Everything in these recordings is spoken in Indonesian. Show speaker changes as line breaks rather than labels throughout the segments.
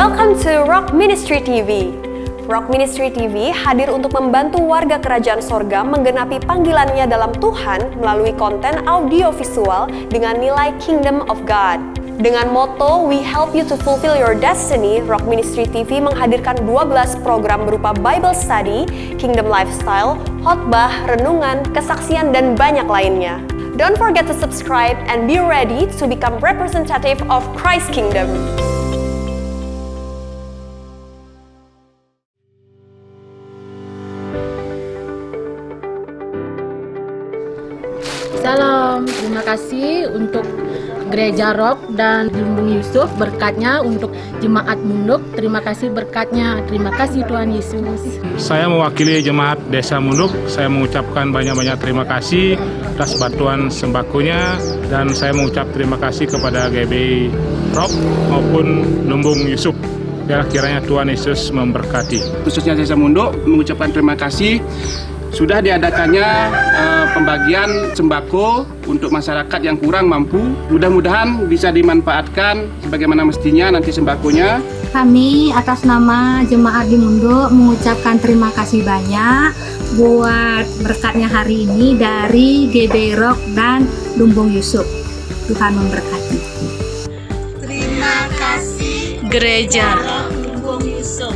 Welcome to Rock Ministry TV. Rock Ministry TV hadir untuk membantu warga kerajaan sorga menggenapi panggilannya dalam Tuhan melalui konten audio visual dengan nilai Kingdom of God. Dengan moto We Help You to Fulfill Your Destiny, Rock Ministry TV menghadirkan 12 program berupa Bible Study, Kingdom Lifestyle, khotbah, renungan, kesaksian, dan banyak lainnya. Don't forget to subscribe and be ready to become representative of Christ's Kingdom.
Salam, terima kasih untuk Gereja Rock dan Lumbung Yusuf, berkatnya untuk Jemaat Munduk, terima kasih berkatnya, terima kasih Tuhan Yesus.
Saya mewakili Jemaat Desa Munduk, saya mengucapkan banyak-banyak terima kasih atas bantuan sembakonya, dan saya mengucap terima kasih kepada GBI Rock maupun Lumbung Yusuf. Ya, kiranya Tuhan Yesus memberkati.
Khususnya Desa Munduk mengucapkan terima kasih sudah diadakannya pembagian sembako untuk masyarakat yang kurang mampu. Mudah-mudahan bisa dimanfaatkan sebagaimana mestinya nanti sembakonya.
Kami atas nama Jemaat di Munduk mengucapkan terima kasih banyak buat berkatnya hari ini dari GB Rock dan Lumbung Yusuf. Tuhan memberkati.
Terima kasih
Gereja
Rock Lumbung Yusuf.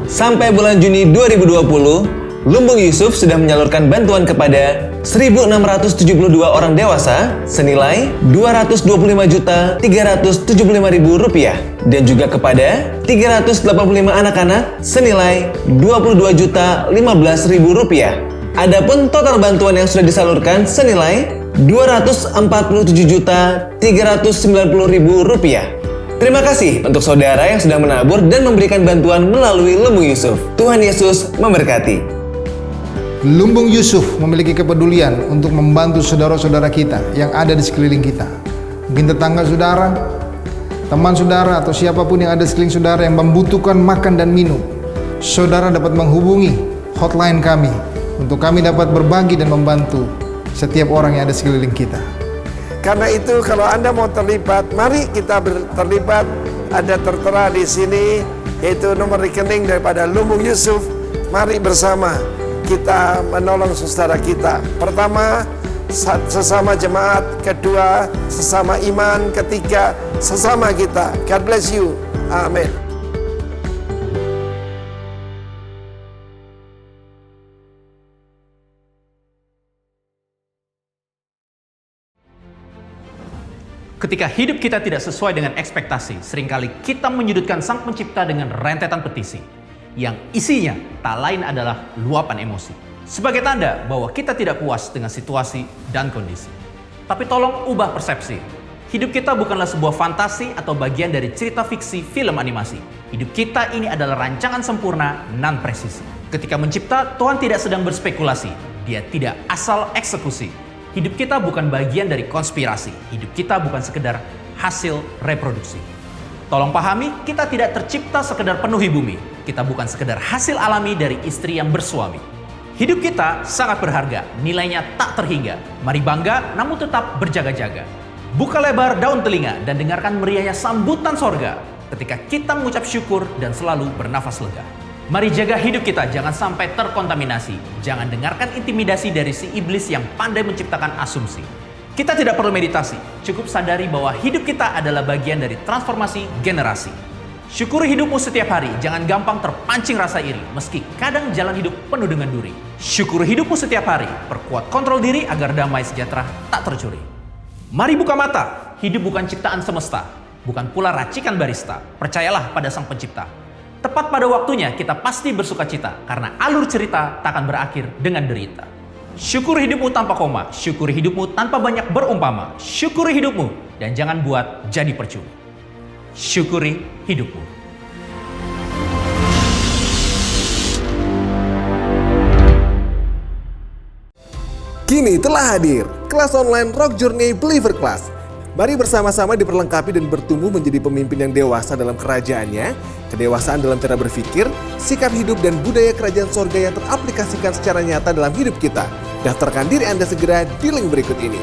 Sampai bulan Juni 2020, Lumbung Yusuf sudah menyalurkan bantuan kepada 1.672 orang dewasa senilai Rp225.375.000 dan juga kepada 385 anak-anak senilai Rp22.015.000. Adapun total bantuan yang sudah disalurkan senilai Rp247.390.000. Terima kasih untuk saudara yang sudah menabur dan memberikan bantuan melalui Lumbung Yusuf. Tuhan Yesus memberkati.
Lumbung Yusuf memiliki kepedulian untuk membantu saudara-saudara kita yang ada di sekeliling kita. Mungkin tetangga saudara, teman saudara, atau siapapun yang ada di sekeliling saudara yang membutuhkan makan dan minum. Saudara dapat menghubungi hotline kami untuk kami dapat berbagi dan membantu setiap orang yang ada di sekeliling kita.
Karena itu kalau Anda mau terlibat, mari kita terlibat. Ada tertera di sini yaitu nomor rekening daripada Lumbung Yusuf. Mari bersama kita menolong saudara kita. Pertama, sesama jemaat. Kedua, sesama iman. Ketiga, sesama kita. God bless you. Amin.
Ketika hidup kita tidak sesuai dengan ekspektasi, seringkali kita menyudutkan Sang Pencipta dengan rentetan petisi yang isinya tak lain adalah luapan emosi. Sebagai tanda bahwa kita tidak puas dengan situasi dan kondisi. Tapi tolong ubah persepsi. Hidup kita bukanlah sebuah fantasi atau bagian dari cerita fiksi film animasi. Hidup kita ini adalah rancangan sempurna non presisi. Ketika mencipta, Tuhan tidak sedang berspekulasi. Dia tidak asal eksekusi. Hidup kita bukan bagian dari konspirasi. Hidup kita bukan sekedar hasil reproduksi. Tolong pahami, kita tidak tercipta sekedar penuhi bumi. Kita bukan sekedar hasil alami dari istri yang bersuami. Hidup kita sangat berharga, nilainya tak terhingga. Mari bangga, namun tetap berjaga-jaga. Buka lebar daun telinga dan dengarkan meriahnya sambutan sorga ketika kita mengucap syukur dan selalu bernafas lega. Mari jaga hidup kita, jangan sampai terkontaminasi. Jangan dengarkan intimidasi dari si iblis yang pandai menciptakan asumsi. Kita tidak perlu meditasi, cukup sadari bahwa hidup kita adalah bagian dari transformasi generasi. Syukuri hidupmu setiap hari, jangan gampang terpancing rasa iri, meski kadang jalan hidup penuh dengan duri. Syukuri hidupmu setiap hari, perkuat kontrol diri agar damai sejahtera tak tercuri. Mari buka mata, hidup bukan ciptaan semesta, bukan pula racikan barista. Percayalah pada Sang Pencipta. Tepat pada waktunya kita pasti bersuka cita karena alur cerita tak akan berakhir dengan derita. Syukuri hidupmu tanpa koma, syukuri hidupmu tanpa banyak berumpama, syukuri hidupmu dan jangan buat jadi percuma. Syukuri hidupmu.
Kini telah hadir kelas online Rock Journey Believer Class. Mari bersama-sama diperlengkapi dan bertumbuh menjadi pemimpin yang dewasa dalam kerajaannya, kedewasaan dalam cara berpikir, sikap hidup, dan budaya kerajaan sorga yang teraplikasikan secara nyata dalam hidup kita. Daftarkan diri Anda segera di link berikut ini.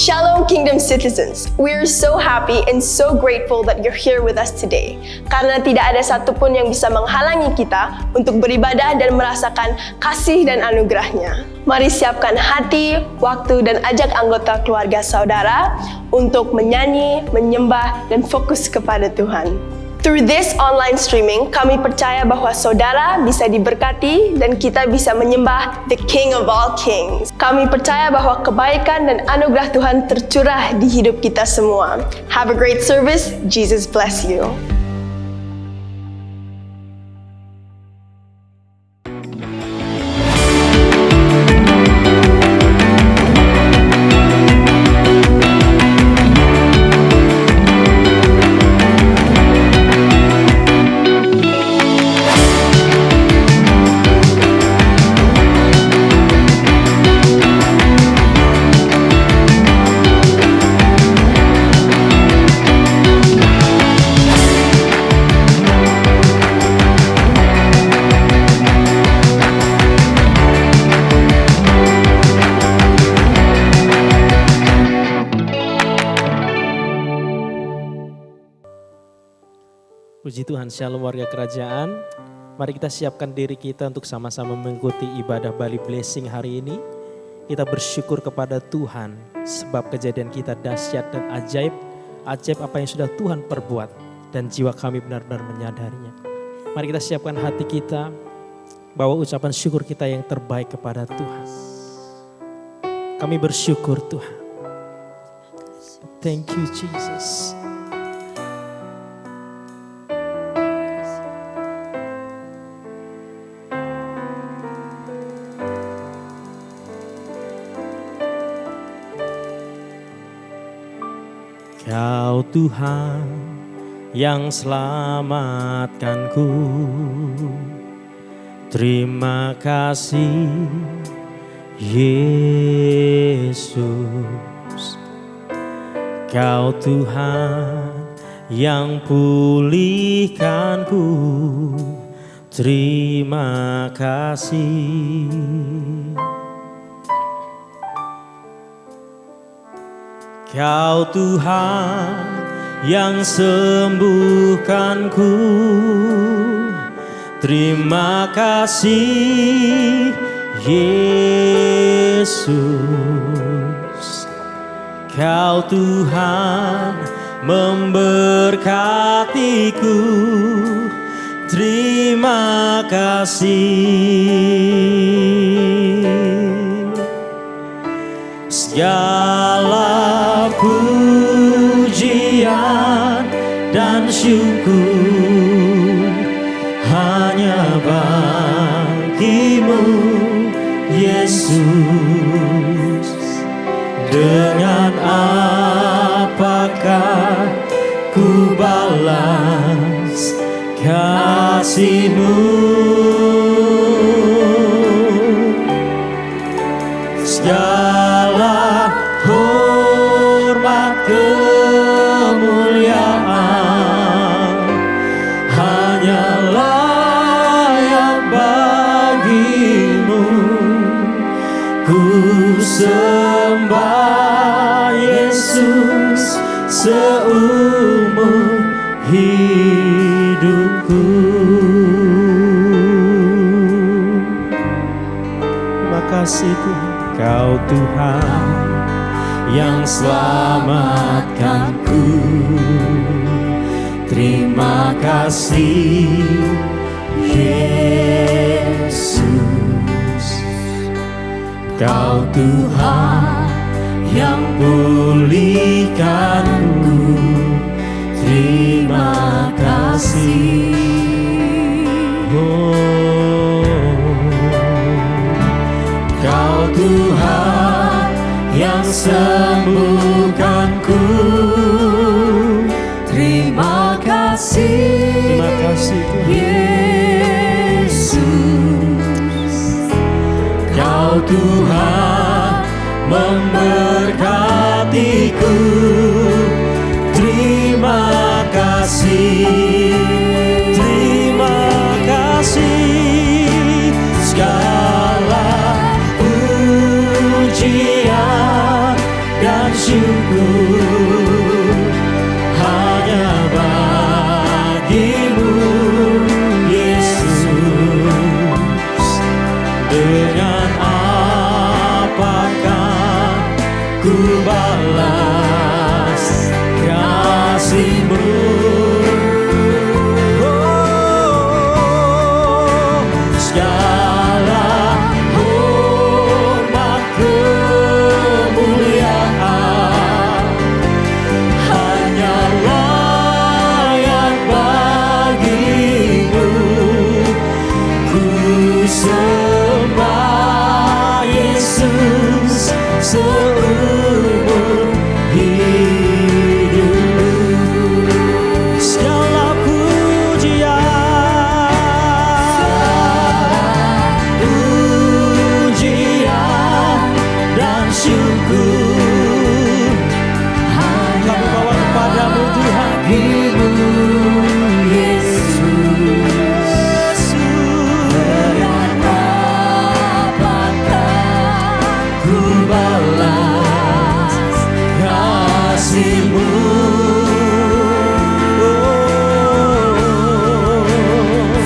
Shalom Kingdom citizens, we are so happy and so grateful that you're here with us today. Karena tidak ada satupun yang bisa menghalangi kita untuk beribadah dan merasakan kasih dan anugerahnya. Mari siapkan hati, waktu, dan ajak anggota keluarga saudara untuk menyanyi, menyembah, dan fokus kepada Tuhan. Through this online streaming, kami percaya bahwa saudara bisa diberkati dan kita bisa menyembah the King of all Kings. Kami percaya bahwa kebaikan dan anugerah Tuhan tercurah di hidup kita semua. Have a great service. Jesus bless you.
Puji Tuhan, shalom warga kerajaan. Mari kita siapkan diri kita untuk sama-sama mengikuti ibadah Bali Blessing hari ini. Kita bersyukur kepada Tuhan sebab kejadian kita dahsyat dan ajaib. Ajaib apa yang sudah Tuhan perbuat dan jiwa kami benar-benar menyadarinya. Mari kita siapkan hati kita, bawa ucapan syukur kita yang terbaik kepada Tuhan. Kami bersyukur Tuhan. Thank you Jesus. Kau Tuhan yang selamatkanku, terima kasih Yesus. Kau Tuhan yang pulihkanku, terima kasih. Kau Tuhan yang sembuhkanku, terima kasih Yesus. Kau Tuhan memberkatiku, terima kasih. Segala pujian dan syukur hanya bagimu Yesus. Dengan apakah ku balas kasih-Mu? Segala hormat kemuliaan hanya layak bagimu. Ku sembah Yesus seumur hidupku. Terima kasih Tuhan. Kau Tuhan yang selamatkanku, terima kasih Yesus. Kau Tuhan yang pulihkanku, terima kasih. Kau Tuhan yang sembuhkanku, terima kasih, Yesus. Kau Tuhan memberkatiku, terima kasih, terima kasih. Segala pujian dan
syukur hanya bagimu, Yesus. Dengan apakah ku balas kasih-Mu? Segala hormat kemuliaan hanya layak bagimu. Ku sembah Yesus seumur hidupku. Segala pujian dan syukur hanya bawa kepadamu Tuhan, Yesus. Dengan apakah ku balas kasih-Mu?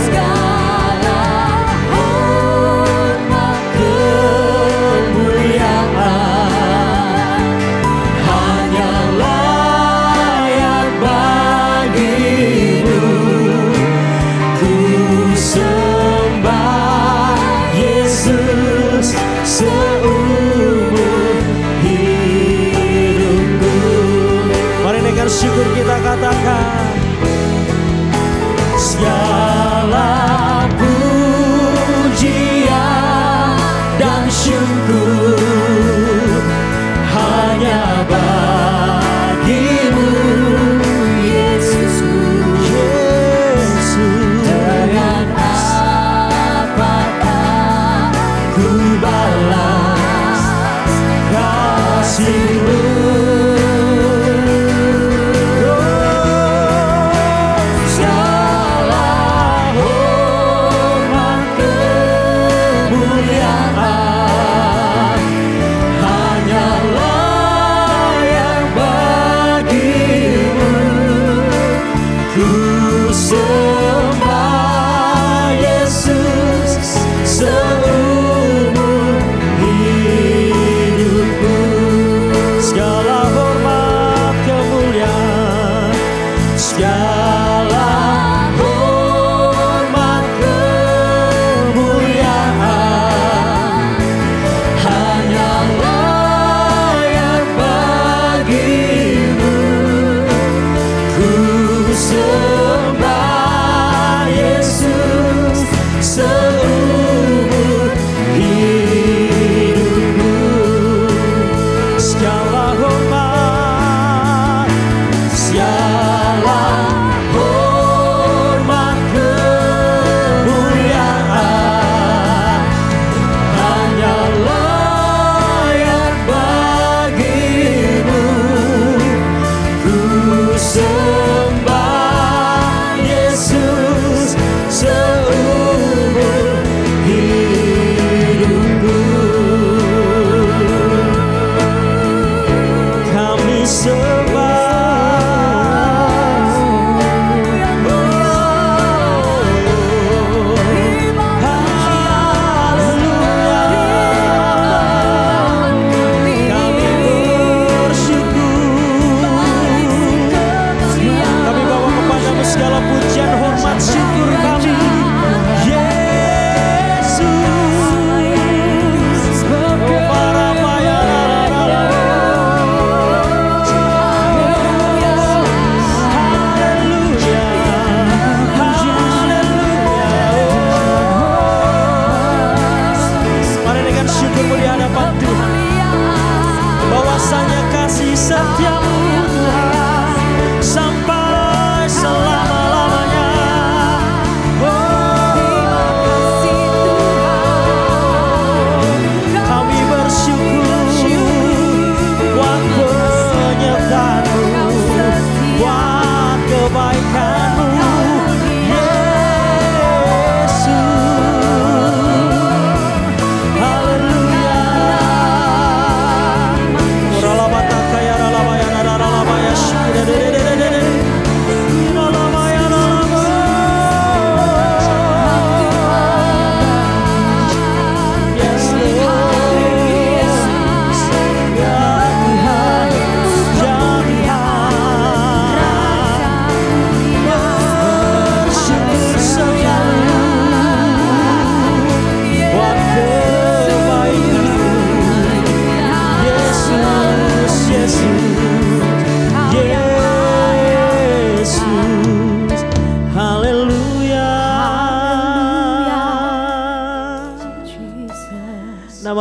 Segala hormat kemuliaan hanya layak bagimu. Ku sembah Yesus seumur hidupku.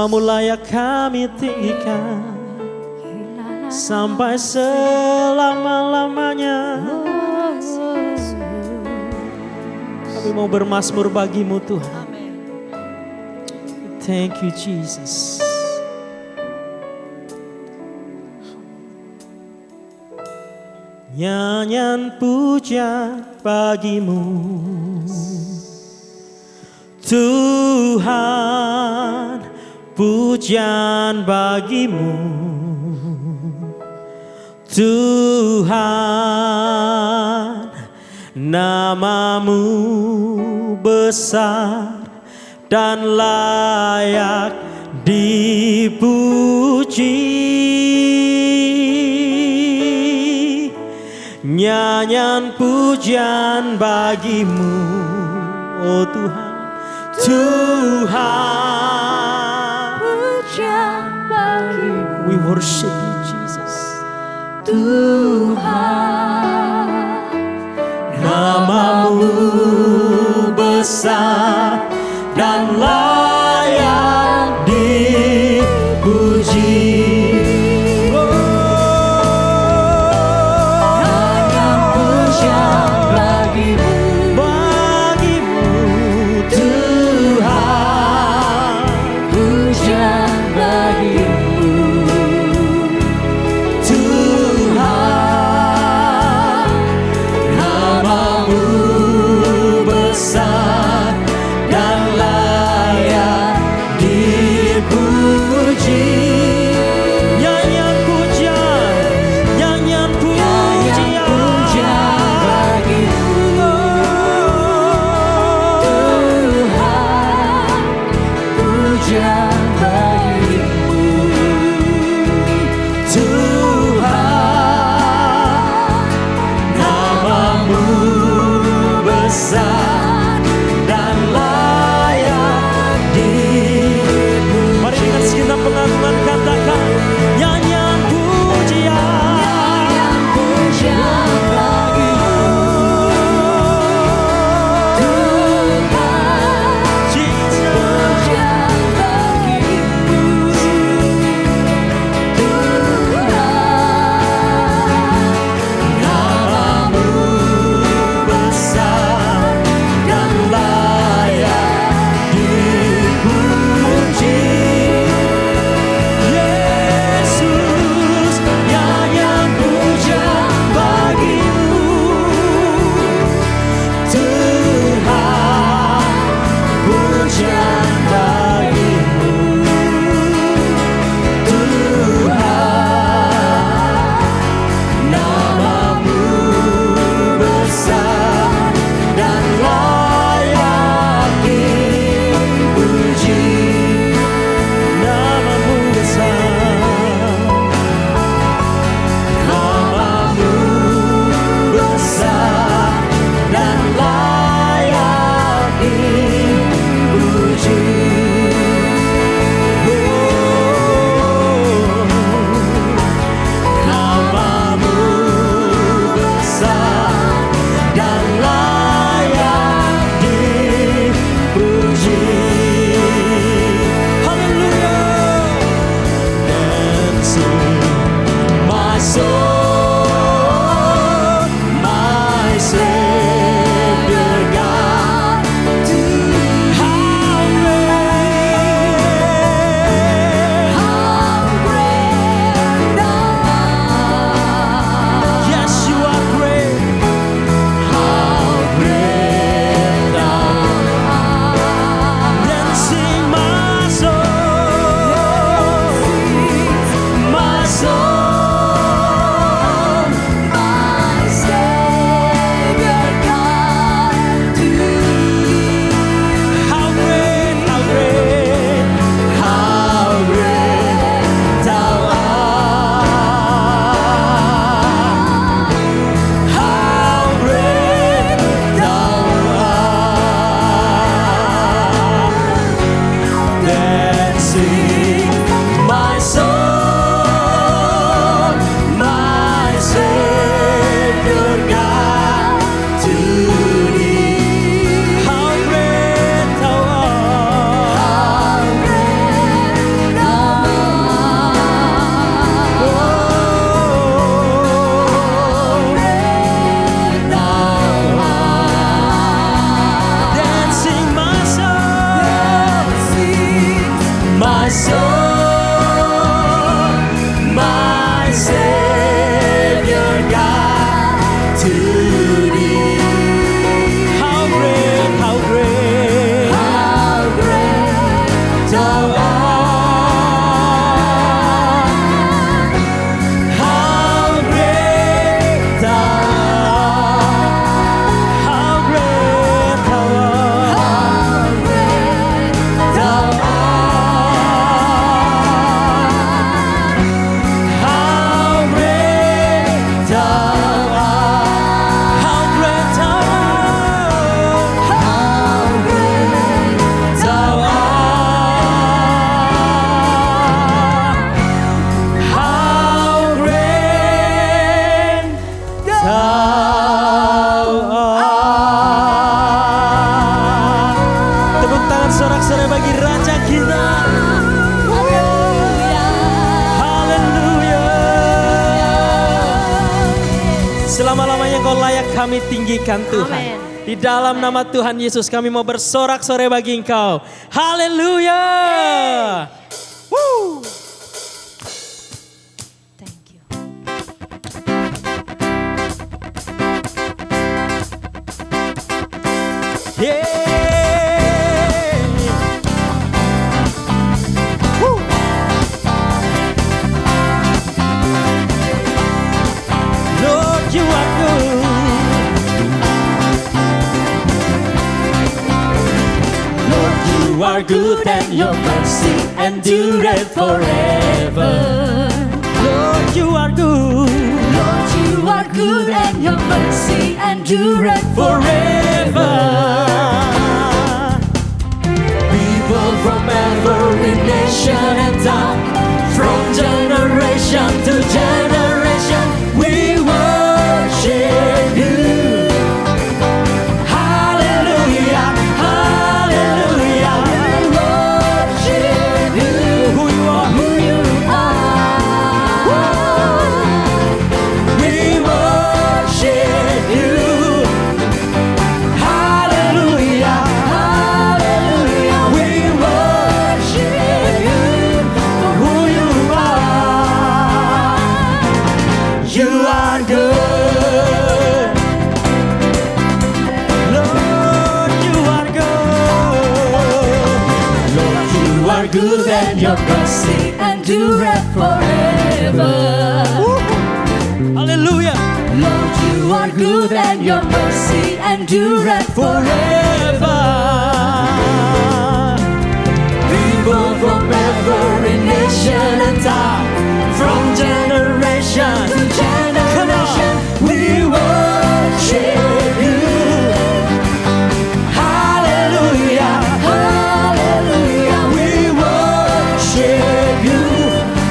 Namamu layak kami tinggikan sampai selama-lamanya. Kami mau bermazmur bagimu Tuhan. Thank you Jesus. Nyanyian puja bagimu Tuhan, pujian bagimu Tuhan, namamu besar dan layak dipuji. Nyanyian pujian bagimu, oh Tuhan, Tuhan,
pujian bagimu.
We worship you Jesus.
Tuhan,
namamu besar dan layak dipuji. Selama-lamanya Kau layak kami tinggikan Tuhan. Di dalam nama Tuhan Yesus kami mau bersorak-sorai bagi Engkau. Haleluya. Woo. Lord, you are good. Lord, you are good and your mercy endureth forever. Lord, you are good.
Lord, you are good and your mercy endureth
forever. People from every nation and tongue, from generation to generation, we worship you. Hallelujah, hallelujah. We worship you. Who you are, who you are. We worship you. Hallelujah, hallelujah. We worship you for who you are. You are good. Lord, you are good. Lord, you are good and your mercy endureth forever. Hallelujah. Lord, you are good and your mercy endureth forever. People from every nation and tongue, from generation to generation, we worship you. Hallelujah, hallelujah. We worship you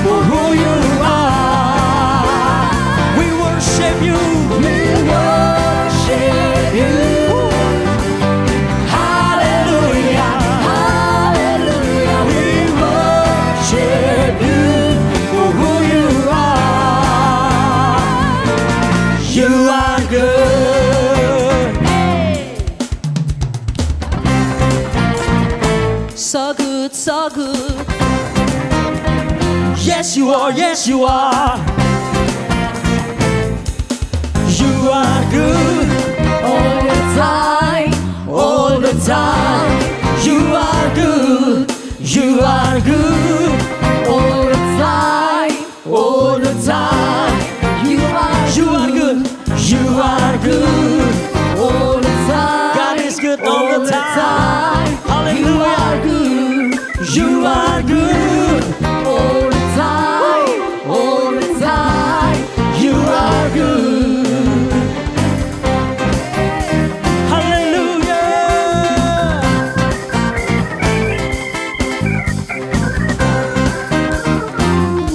for who you are. We worship you. We worship you. Hallelujah, hallelujah. We worship you for who you are. You are good.
so good, so good.
Yes, you are. Yes, you are. You are good
All the time,
all the time. You are good. You are good
all the time,
all the time.
you are
good. You are good.
all the time.
God is good all the time. Hallelujah. You are good
all the time, all the time.
You are good. Hallelujah.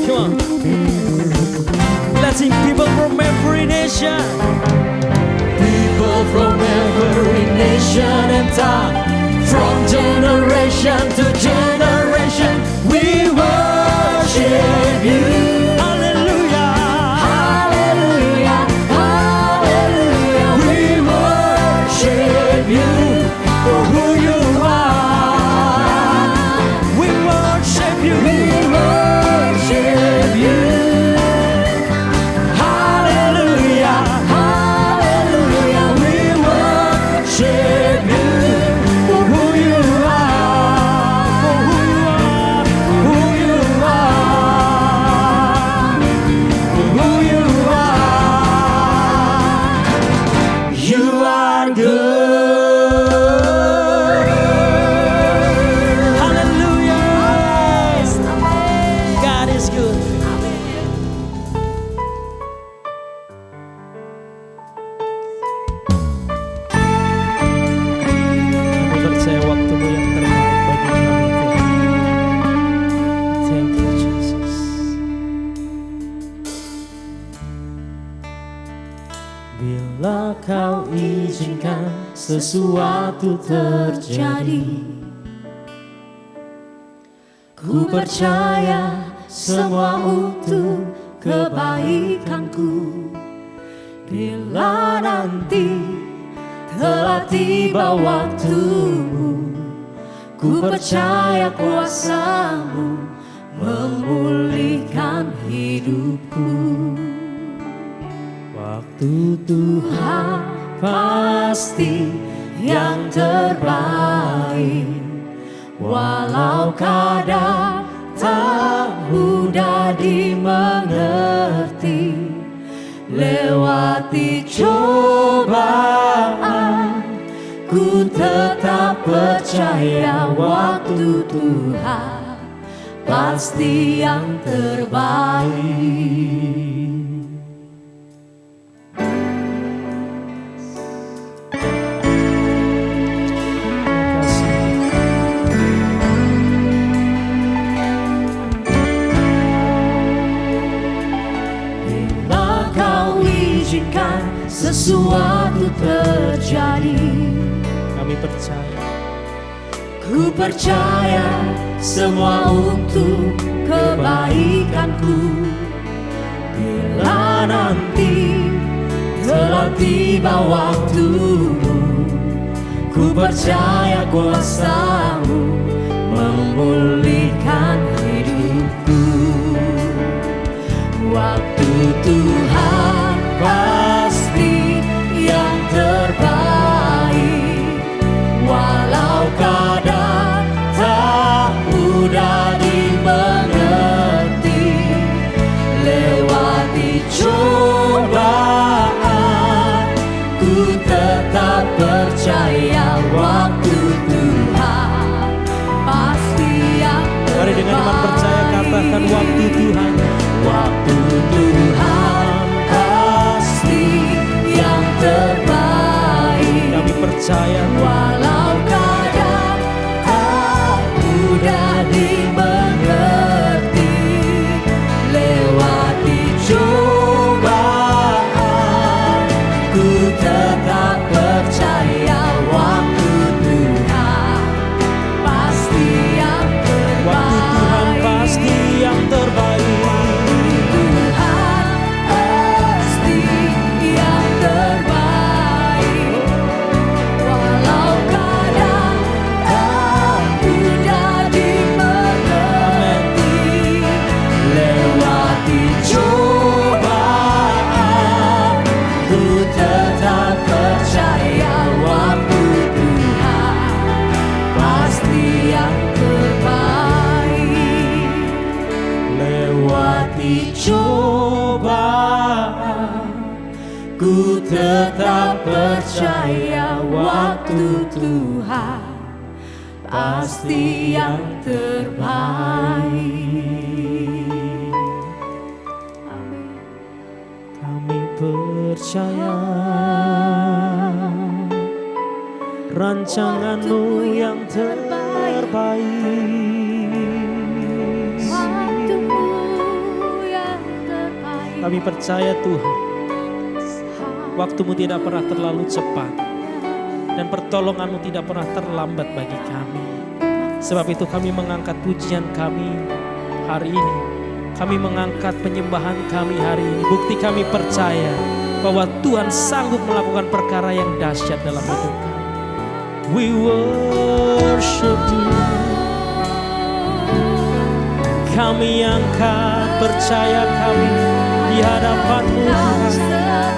Come on. Let's sing people from every nation. People from every nation and tongue, from generation to generation, we worship you. Hallelujah,
Hallelujah, hallelujah.
we worship you for who you are. We worship you. We worship you. Hallelujah,
Hallelujah,
we worship you for who you are. For who you are. Who you are. For who you are. You are good. Hallelujah. God is good. Kami percaya waktumu yang terbaik bagi kami Tuhan. Thank you Jesus. Bila kau izinkan sesuatu terjadi, ku percaya semua untuk kebaikanku.
Bila nanti telah tiba waktumu, ku percaya kuasa-Mu memulihkan hidupku.
Waktu
Tuhan pasti yang terbaik, walau kadang tak mudah dimengerti. Lewati cobaan, ku tetap percaya waktu Tuhan pasti yang terbaik. Sesuatu terjadi,
kami percaya,
ku percaya semua untuk kebaikanku. Bila nanti telah tiba waktumu, ku percaya kuasa-Mu memulihkan hidupku. Waktu Tuhan pasti yang terbaik, walau kadang tak mudah dimengerti. Lewati cobaan, ku tetap percaya waktu Tuhan pasti yang terbaik.
Mari dengan iman percaya katakan waktu Tuhan.
Waktu Tuhan pasti yang terbaik.
Kami percaya
walau kadang tak mudah dimengerti. Lewati cobaan, ku tetap percaya waktu Tuhan pasti yang terbaik.
Waktu Tuhan pasti yang terbaik.
Ku tetap percaya waktu Tuhan pasti yang terbaik.
Kami percaya rancangan-Mu yang terbaik.
Waktu-Mu yang terbaik.
Kami percaya Tuhan, waktu-Mu tidak pernah terlalu cepat dan pertolongan-Mu tidak pernah terlambat bagi kami. Sebab itu kami mengangkat pujian kami hari ini. Kami mengangkat penyembahan kami hari ini. Bukti kami percaya bahwa Tuhan sanggup melakukan perkara yang dahsyat dalam hidup kami. We worship You. Kami angkat percaya kami di hadapan-Mu Tuhan.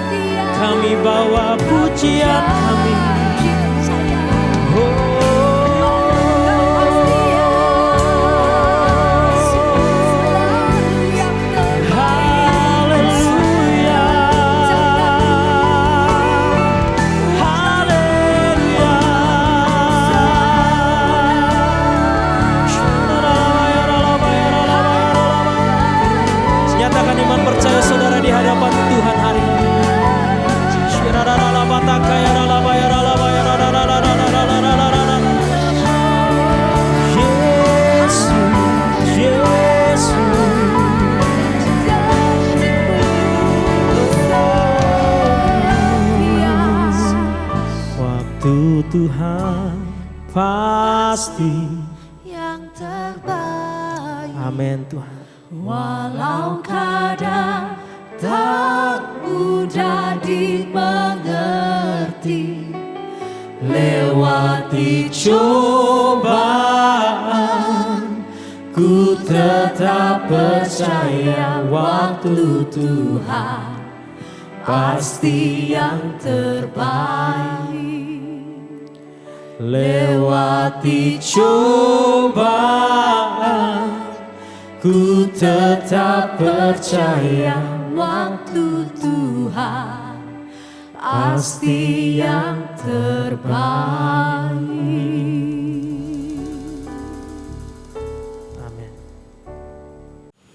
Kami bawa pujian kami. Nyatakan iman percaya saudara di hadapan Tuhan hari ini. Waktu Tuhan pasti
yang terbaik.
Amin Tuhan.
Walau kadang tak mudah di Lewati cobaan, ku tetap percaya waktu Tuhan pasti yang terbaik. Lewati cobaan, ku tetap percaya waktu Tuhan pasti yang terbaik.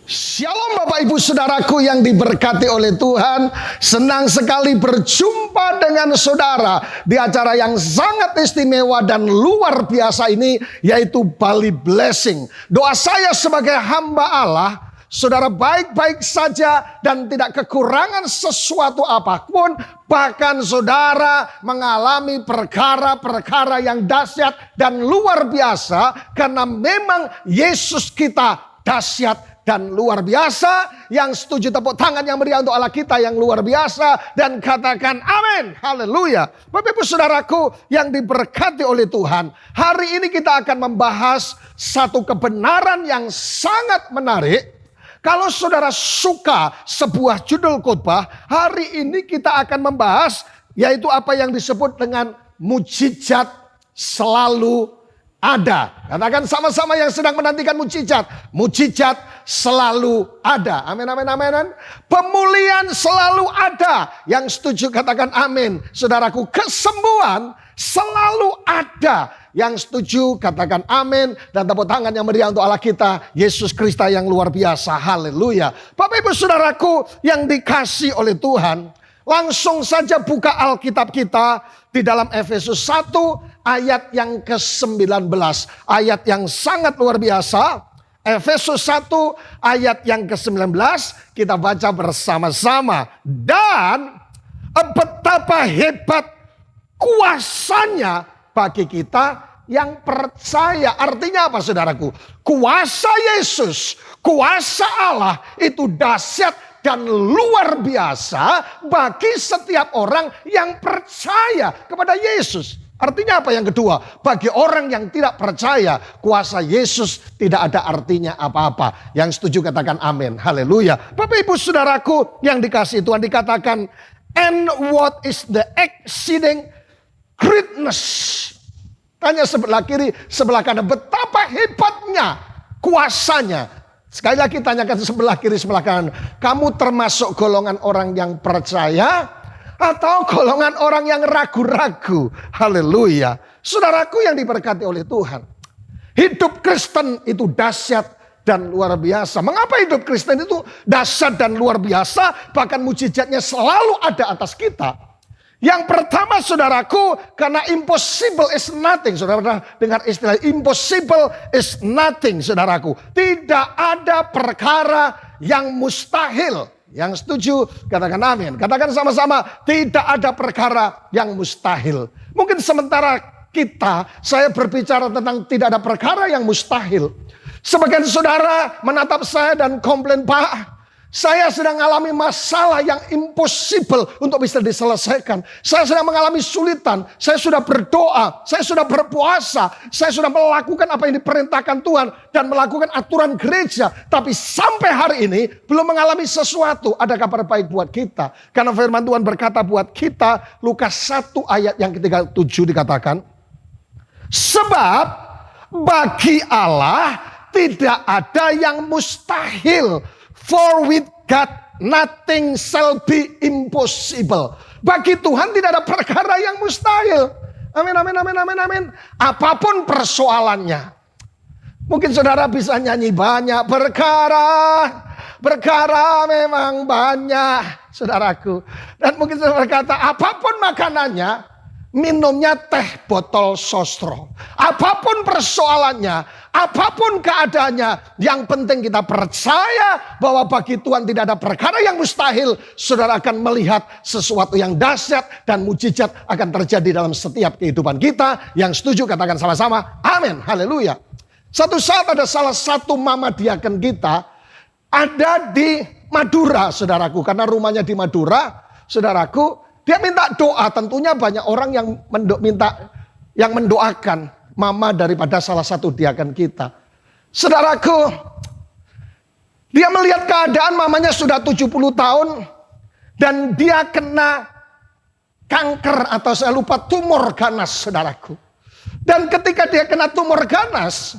Shalom Bapak Ibu Saudaraku yang diberkati oleh Tuhan. Senang sekali berjumpa dengan saudara di acara yang sangat istimewa dan luar biasa ini, yaitu Bali Blessing. Doa saya sebagai hamba Allah, saudara baik-baik saja dan tidak kekurangan sesuatu apapun. Bahkan saudara mengalami perkara-perkara yang dahsyat dan luar biasa, karena memang Yesus kita dahsyat dan luar biasa. Yang setuju tepuk tangan yang meriah untuk Allah kita yang luar biasa dan katakan amin, haleluya. Bapak Ibu Saudaraku yang diberkati oleh Tuhan, hari ini kita akan membahas satu kebenaran yang sangat menarik. Kalau saudara suka sebuah judul khotbah, hari ini kita akan membahas yaitu apa yang disebut dengan mujizat selalu ada. Katakan sama-sama yang sedang menantikan mujizat. Mujizat selalu ada. Amin, amin, amin. Pemulihan selalu ada. Yang setuju katakan amin. Saudaraku, kesembuhan selalu ada. Yang setuju katakan amin. Dan tepuk tangan yang meriah untuk Allah kita, Yesus Kristus yang luar biasa. Haleluya. Bapak Ibu Saudaraku yang dikasih oleh Tuhan, langsung saja buka Alkitab kita di dalam Efesus 1 ayat yang ke-19. Ayat yang sangat luar biasa. Efesus 1 ayat yang ke-19 kita baca bersama-sama. Dan betapa hebat kuasanya bagi kita yang percaya. Artinya apa saudaraku? Kuasa Yesus, kuasa Allah itu dahsyat dan luar biasa bagi setiap orang yang percaya kepada Yesus. Artinya apa yang kedua? Bagi orang yang tidak percaya, kuasa Yesus tidak ada artinya apa-apa. Yang setuju katakan amin. Haleluya. Bapak Ibu Saudaraku yang dikasihi Tuhan, dikatakan, and what is the exceeding greatness? Tanya sebelah kiri, sebelah kanan, betapa hebatnya kuasanya. Sekali lagi tanyakan sebelah kiri, sebelah kanan. Kamu termasuk golongan orang yang percaya atau golongan orang yang ragu-ragu? Haleluya. Saudaraku yang diberkati oleh Tuhan, hidup Kristen itu dahsyat dan luar biasa. Mengapa hidup Kristen itu dahsyat dan luar biasa? Bahkan mujizatnya selalu ada atas kita. Yang pertama saudaraku, karena impossible is nothing. Saudara pernah dengar istilah impossible is nothing saudaraku. Tidak ada perkara yang mustahil. Yang setuju katakan amin. Katakan sama-sama, tidak ada perkara yang mustahil. Mungkin sementara saya berbicara tentang tidak ada perkara yang mustahil. Sebagian saudara menatap saya dan komplain, Pak, saya sedang mengalami masalah yang impossible untuk bisa diselesaikan. Saya sedang mengalami sulitan. Saya sudah berdoa. Saya sudah berpuasa. Saya sudah melakukan apa yang diperintahkan Tuhan. Dan melakukan aturan gereja. Tapi sampai hari ini belum mengalami sesuatu. Ada kabar baik buat kita. Karena firman Tuhan berkata buat kita. Lukas 1 ayat yang ke-37 dikatakan. Sebab bagi Allah tidak ada yang mustahil. For with God nothing shall be impossible. Bagi Tuhan tidak ada perkara yang mustahil. Amin, amin, amin, amin, amin. Apapun persoalannya. Mungkin saudara bisa nyanyi banyak perkara memang banyak, saudaraku. Dan mungkin saudara berkata, apapun makanannya, minumnya teh botol sostro. Apapun persoalannya, apapun keadaannya, yang penting kita percaya bahwa bagi Tuhan tidak ada perkara yang mustahil. Saudara akan melihat sesuatu yang dahsyat dan mujizat akan terjadi dalam setiap kehidupan kita. Yang setuju katakan sama-sama, amin, haleluya. Satu saat ada salah satu mama diaken kita ada di Madura, saudaraku. Karena rumahnya di Madura, saudaraku. Dia minta doa, tentunya banyak orang yang minta
yang mendoakan mama daripada salah satu diaken kita. Saudaraku, dia melihat keadaan mamanya sudah 70 tahun dan dia kena kanker atau saya lupa tumor ganas, saudaraku. Dan ketika dia kena tumor ganas,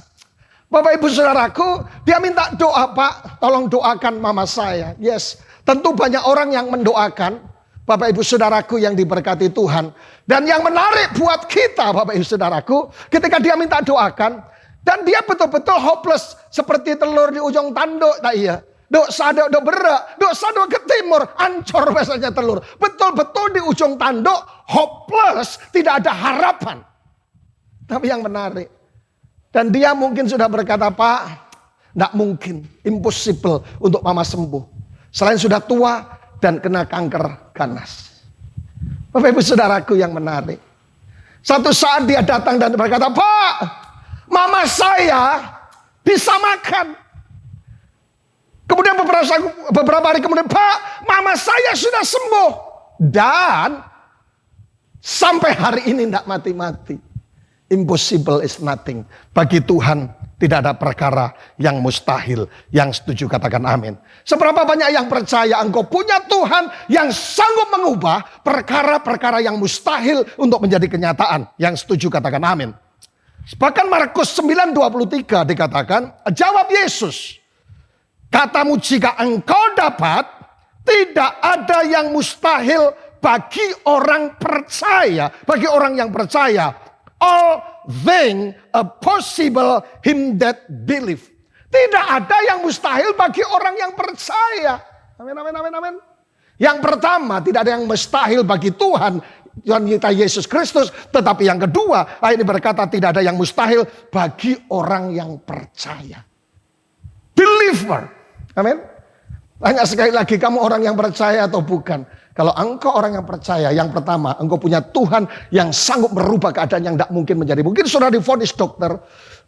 Bapak Ibu Saudaraku, dia minta doa, Pak, tolong doakan mama saya. Yes, tentu banyak orang yang mendoakan, Bapak Ibu Saudaraku yang diberkati Tuhan. Dan yang menarik buat kita, Bapak Ibu Saudaraku, ketika dia minta doakan, dan dia betul-betul hopeless, seperti telur di ujung tanduk, tak iya. Dok sadok dok berak, dok sadok ke timur, ancur biasanya telur. Betul-betul di ujung tanduk, hopeless, tidak ada harapan. Tapi yang menarik, dan dia mungkin sudah berkata, Pak, tidak mungkin, impossible untuk mama sembuh. Selain sudah tua dan kena kanker ganas. Bapak Ibu Saudaraku yang menarik. Satu saat dia datang dan berkata, Pak, mama saya bisa makan. Kemudian beberapa hari kemudian, Pak, mama saya sudah sembuh. Dan sampai hari ini tidak mati-mati. Impossible is nothing. Bagi Tuhan tidak ada perkara yang mustahil. Yang setuju katakan amin. Seberapa banyak yang percaya engkau punya Tuhan yang sanggup mengubah perkara-perkara yang mustahil untuk menjadi kenyataan. Yang setuju katakan amin. Bahkan Markus 9:23 dikatakan, jawab Yesus, katamu jika engkau dapat, tidak ada yang mustahil bagi orang percaya. Bagi orang yang percaya, all things are possible him that believe. Tidak ada yang mustahil bagi orang yang percaya. Amin, amin, amin, amin. Yang pertama, tidak ada yang mustahil bagi Tuhan kita Yesus Kristus. Tetapi yang kedua, ayat ini berkata tidak ada yang mustahil bagi orang yang percaya. Believer. Amin. Tanya sekali lagi, kamu orang yang percaya atau bukan? Kalau engkau orang yang percaya, yang pertama, engkau punya Tuhan yang sanggup merubah keadaan yang tidak mungkin menjadi. Mungkin saudara divonis dokter,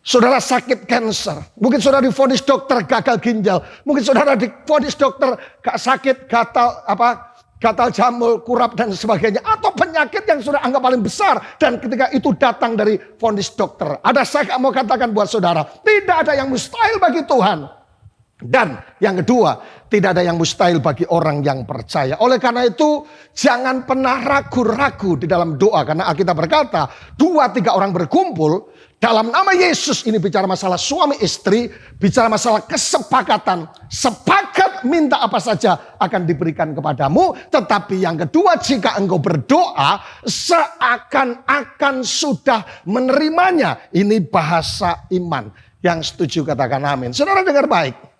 saudara sakit kanker. Mungkin saudara divonis dokter gagal ginjal. Mungkin saudara divonis dokter sakit gatal jamur, kurap dan sebagainya. Atau penyakit yang sudah anggap paling besar. Dan ketika itu datang dari vonis dokter. Ada saya mau katakan buat saudara, tidak ada yang mustahil bagi Tuhan. Dan yang kedua, tidak ada yang mustahil bagi orang yang percaya. Oleh karena itu, jangan pernah ragu-ragu di dalam doa. Karena Alkitab berkata, 2-3 orang berkumpul dalam nama Yesus. Ini bicara masalah suami istri, bicara masalah kesepakatan. Sepakat minta apa saja akan diberikan kepadamu. Tetapi yang kedua, jika engkau berdoa, seakan-akan sudah menerimanya. Ini bahasa iman. Yang setuju katakan amin. Saudara dengar baik.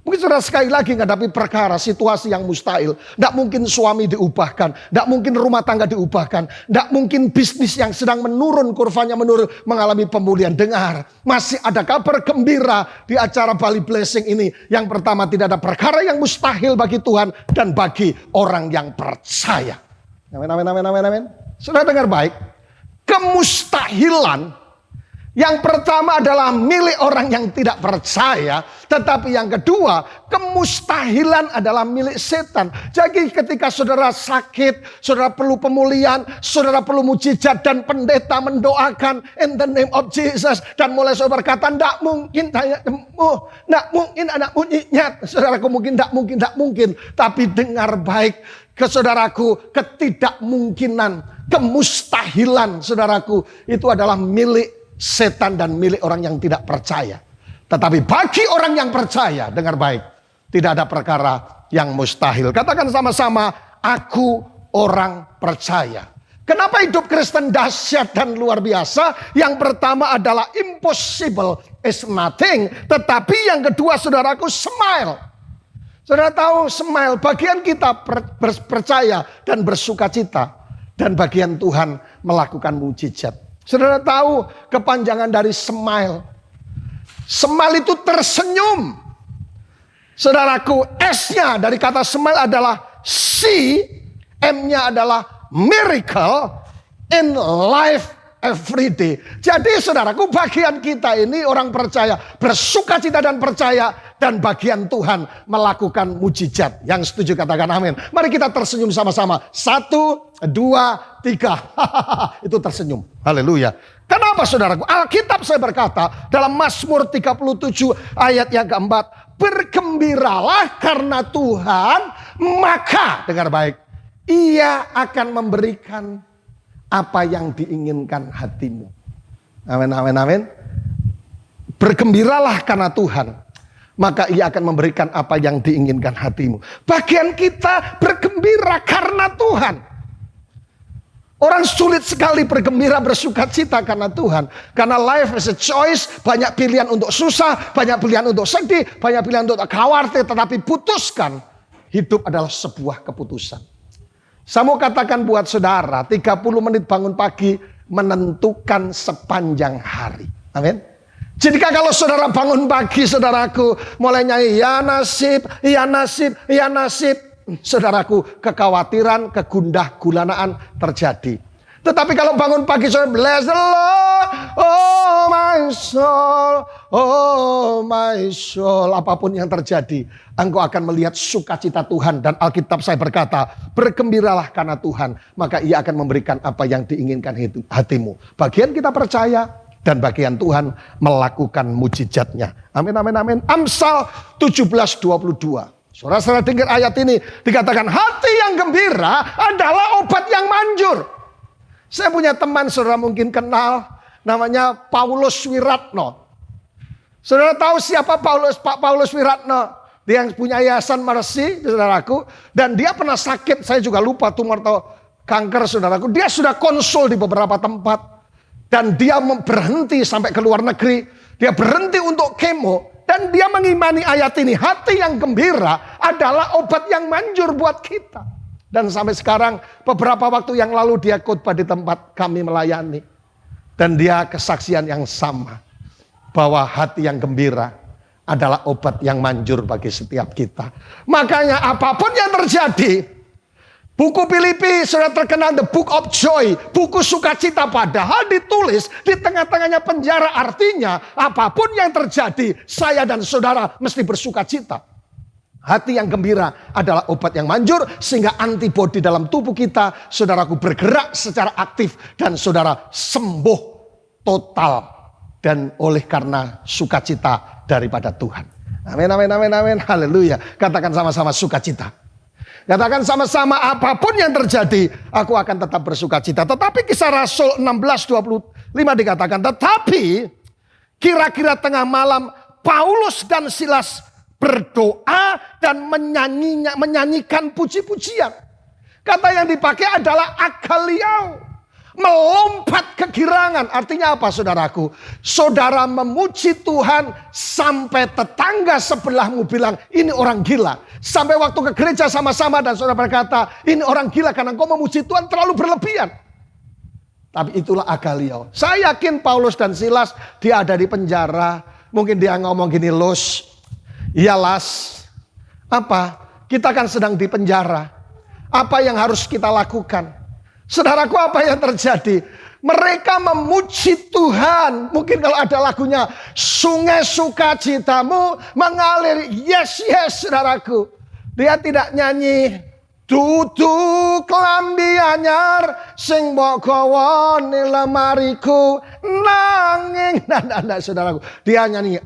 Mungkin saudara sekali lagi menghadapi perkara, situasi yang mustahil. Tidak mungkin suami diubahkan. Tidak mungkin rumah tangga diubahkan. Tidak mungkin bisnis yang sedang menurun, kurvanya menurun, mengalami pemulihan. Dengar, masih ada kabar gembira di acara Bali Blessing ini. Yang pertama, tidak ada perkara yang mustahil bagi Tuhan dan bagi orang yang percaya. Amin, amin, amin, amin, amin. Saudara dengar baik. Kemustahilan yang pertama adalah milik orang yang tidak percaya. Tetapi yang kedua, kemustahilan adalah milik setan. Jadi ketika saudara sakit, saudara perlu pemulihan, saudara perlu mujizat dan pendeta mendoakan in the name of Jesus. Dan mulai saudara berkata, tidak mungkin, tidak mungkin anak mujizat. Saudaraku mungkin, tidak mungkin. Tapi dengar baik ke saudaraku, ketidakmungkinan, kemustahilan saudaraku, itu adalah milik setan dan milik orang yang tidak percaya. Tetapi bagi orang yang percaya, dengar baik, tidak ada perkara yang mustahil. Katakan sama-sama, aku orang percaya. Kenapa hidup Kristen dahsyat dan luar biasa? Yang pertama adalah impossible is nothing. Tetapi yang kedua saudaraku, smile. Saudara tahu smile, bagian kita percaya dan bersuka cita. Dan bagian Tuhan melakukan mujizat. Saudara tahu kepanjangan dari smile. Smile itu tersenyum. Saudaraku, S-nya dari kata smile adalah C, M-nya adalah miracle in life every day. Jadi saudaraku, bagian kita ini orang percaya, bersuka cita dan percaya, dan bagian Tuhan melakukan mujizat. Yang setuju katakan amin. Mari kita tersenyum sama-sama. 1, 2, 3. Itu tersenyum. Haleluya. Kenapa saudaraku? Alkitab saya berkata dalam Mazmur 37 ayat yang keempat, bergembiralah karena Tuhan, maka dengar baik, Ia akan memberikan apa yang diinginkan hatimu. Amin, amin, amin. Bergembiralah karena Tuhan, maka Ia akan memberikan apa yang diinginkan hatimu. Bagian kita bergembira karena Tuhan. Orang sulit sekali bergembira, bersuka cita karena Tuhan. Karena life is a choice, banyak pilihan untuk susah, banyak pilihan untuk sedih, banyak pilihan untuk khawatir. Tetapi putuskan, hidup adalah sebuah keputusan. Saya mau katakan buat saudara, 30 menit bangun pagi menentukan sepanjang hari. Amin. Jika kalau saudara bangun pagi, saudaraku, mulai nyanyi, ya nasib, ya nasib, ya nasib. Saudaraku, kekhawatiran, kegundah gulanaan terjadi. Tetapi kalau bangun pagi, saudara, bless the Lord, oh my soul, oh my soul. Apapun yang terjadi, engkau akan melihat sukacita Tuhan. Dan Alkitab saya berkata, bergembiralah karena Tuhan, maka Ia akan memberikan apa yang diinginkan hatimu. Bagian kita percaya, dan bagian Tuhan melakukan mujizatnya. Amin, amin, amin. Amsal 17:22. Saudara-saudara dengar ayat ini, dikatakan hati yang gembira adalah obat yang manjur. Saya punya teman, saudara mungkin kenal, namanya Paulus Wiratno. Saudara tahu siapa Pak Paulus Wiratno? Dia yang punya yayasan Mercy, saudaraku. Dan dia pernah sakit, saya juga lupa tumor atau kanker, saudaraku. Dia sudah konsul di beberapa tempat. Dan dia berhenti sampai ke luar negeri. Dia berhenti untuk kemo. Dan dia mengimani ayat ini. Hati yang gembira adalah obat yang manjur buat kita. Dan sampai sekarang beberapa waktu yang lalu dia khotbah di tempat kami melayani. Dan dia kesaksian yang sama. Bahwa hati yang gembira adalah obat yang manjur bagi setiap kita. Makanya apapun yang terjadi. Buku Filipi sudah terkenal The Book of Joy. Buku sukacita, padahal ditulis di tengah-tengahnya penjara. Artinya apapun yang terjadi, saya dan saudara mesti bersukacita. Hati yang gembira adalah obat yang manjur. Sehingga antibodi dalam tubuh kita, saudaraku, bergerak secara aktif. Dan saudara sembuh total. Dan oleh karena sukacita daripada Tuhan. Amin, amin, amin, amin. Haleluya. Katakan sama-sama sukacita. Katakan sama-sama apapun yang terjadi, aku akan tetap bersukacita. Tetapi Kisah Rasul 16:25 dikatakan, tetapi kira-kira tengah malam Paulus dan Silas berdoa dan menyanyikan puji-pujian. Kata yang dipakai adalah akaliau. Melompat kegirangan. Artinya apa saudaraku? Saudara memuji Tuhan sampai tetangga sebelahmu bilang ini orang gila. Sampai waktu ke gereja sama-sama dan saudara berkata ini orang gila karena engkau memuji Tuhan terlalu berlebihan. Tapi itulah agaliau. Saya yakin Paulus dan Silas dia ada di penjara. Mungkin dia ngomong gini, Los, iyalas, apa? Kita kan sedang di penjara. Apa yang harus kita lakukan? Saudaraku, apa yang terjadi? Mereka memuji Tuhan. Mungkin kalau ada lagunya, sungai sukacitamu mengalir. Yes, yes, saudaraku. Dia tidak nyanyi, duduk lambi anyar, sing mbok gawa ning lemariku, nanging. Nah, saudaraku. Dia nyanyi,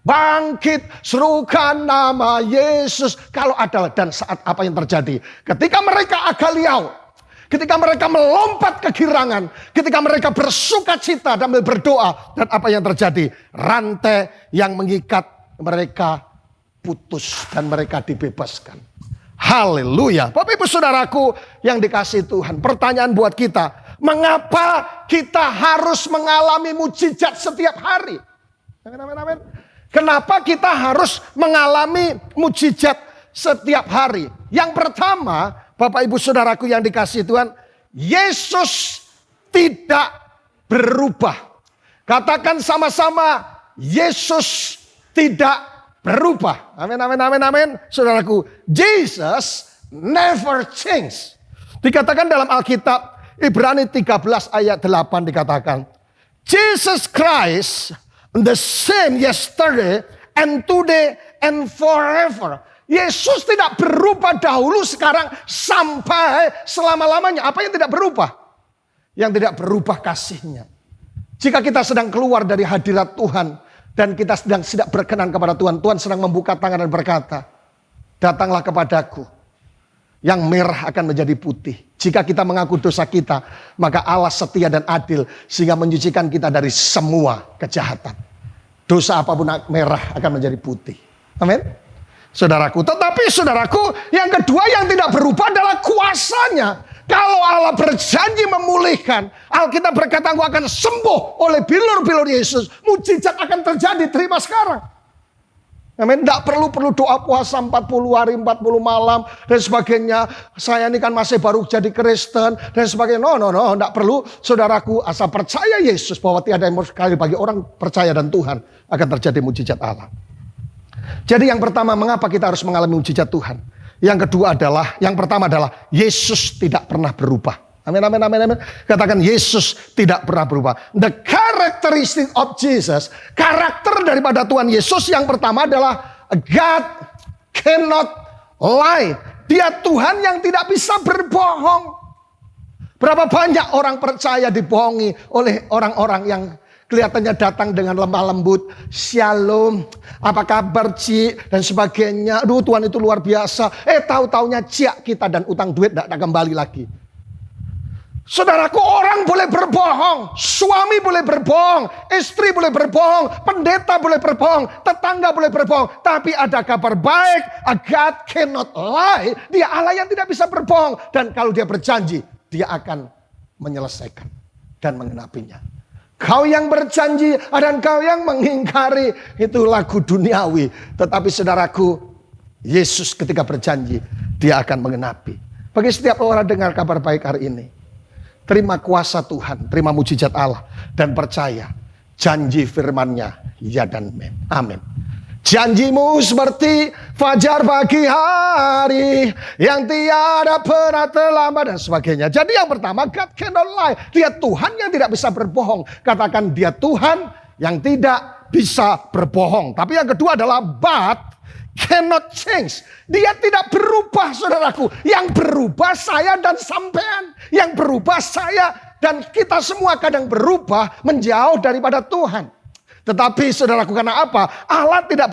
bangkit, serukan nama Yesus. Kalau ada, dan saat apa yang terjadi? Ketika mereka agaliau, ketika mereka melompat kegirangan, ketika mereka bersukacita dan berdoa, dan apa yang terjadi? Rantai yang mengikat mereka putus dan mereka dibebaskan. Haleluya. Bapak ibu saudaraku yang dikasihi Tuhan, pertanyaan buat kita, mengapa kita harus mengalami mujizat setiap hari? Amin, amin, amin. Kenapa kita harus mengalami mujizat setiap hari? Yang pertama, Bapak ibu saudaraku yang dikasihi Tuhan, Yesus tidak berubah. Katakan sama-sama, Yesus tidak berubah. Amin, amin, amin, amin. Saudaraku, Jesus never change. Dikatakan dalam Alkitab, Ibrani 13 ayat 8 dikatakan, Jesus Christ the same yesterday and today and forever. Yesus tidak berubah dahulu, sekarang, sampai selama-lamanya. Apa yang tidak berubah? Yang tidak berubah kasihnya. Jika kita sedang keluar dari hadirat Tuhan dan kita sedang tidak berkenan kepada Tuhan, Tuhan sedang membuka tangan dan berkata, datanglah kepadaku, yang merah akan menjadi putih. Jika kita mengaku dosa kita, maka Allah setia dan adil sehingga menyucikan kita dari semua kejahatan. Dosa apapun merah akan menjadi putih. Amin. Saudaraku, tetapi saudaraku, yang kedua yang tidak berubah adalah kuasanya. Kalau Allah berjanji memulihkan, Alkitab berkata engkau akan sembuh oleh bilur-bilur Yesus. Mujizat akan terjadi, terima sekarang. Amin. Tidak perlu doa puasa 40 hari, 40 malam dan sebagainya. Saya ini kan masih baru jadi Kristen dan sebagainya. No, tidak perlu. Saudaraku, asal percaya Yesus bahwa tiada yang sekali bagi orang percaya dan Tuhan akan terjadi mujizat Allah. Jadi yang pertama, mengapa kita harus mengalami mujizat Tuhan? Yang kedua adalah, yang pertama adalah Yesus tidak pernah berubah. Amin, amin, amin, amin. Katakan Yesus tidak pernah berubah. The characteristic of Jesus, karakter daripada Tuhan Yesus yang pertama adalah God cannot lie. Dia Tuhan yang tidak bisa berbohong. Berapa banyak orang percaya dibohongi oleh orang-orang yang kelihatannya datang dengan lemah lembut. Shalom, apa kabar Ci? Dan sebagainya. Aduh, Tuhan itu luar biasa. Tahu-taunya ciak kita dan utang duit tidak kembali lagi. Saudaraku, orang boleh berbohong. Suami boleh berbohong. Istri boleh berbohong. Pendeta boleh berbohong. Tetangga boleh berbohong. Tapi ada kabar baik. God cannot lie. Dia Allah yang tidak bisa berbohong. Dan kalau dia berjanji, dia akan menyelesaikan dan mengenapinya. Kau yang berjanji dan kau yang mengingkari, itu lagu duniawi. Tetapi saudaraku, Yesus ketika berjanji, dia akan mengenapi. Bagi setiap orang dengar kabar baik hari ini, terima kuasa Tuhan, terima mujizat Allah, dan percaya janji firman-Nya ya dan amin. Janjimu seperti fajar pagi hari yang tiada pernah terlambat dan sebagainya. Jadi yang pertama, God cannot lie. Dia Tuhan yang tidak bisa berbohong. Katakan dia Tuhan yang tidak bisa berbohong. Tapi yang kedua adalah but cannot change. Dia tidak berubah, saudaraku. Yang berubah saya dan sampean. Yang berubah saya dan kita semua kadang berubah menjauh daripada Tuhan. Tetapi saudaraku, karena apa? Allah tidak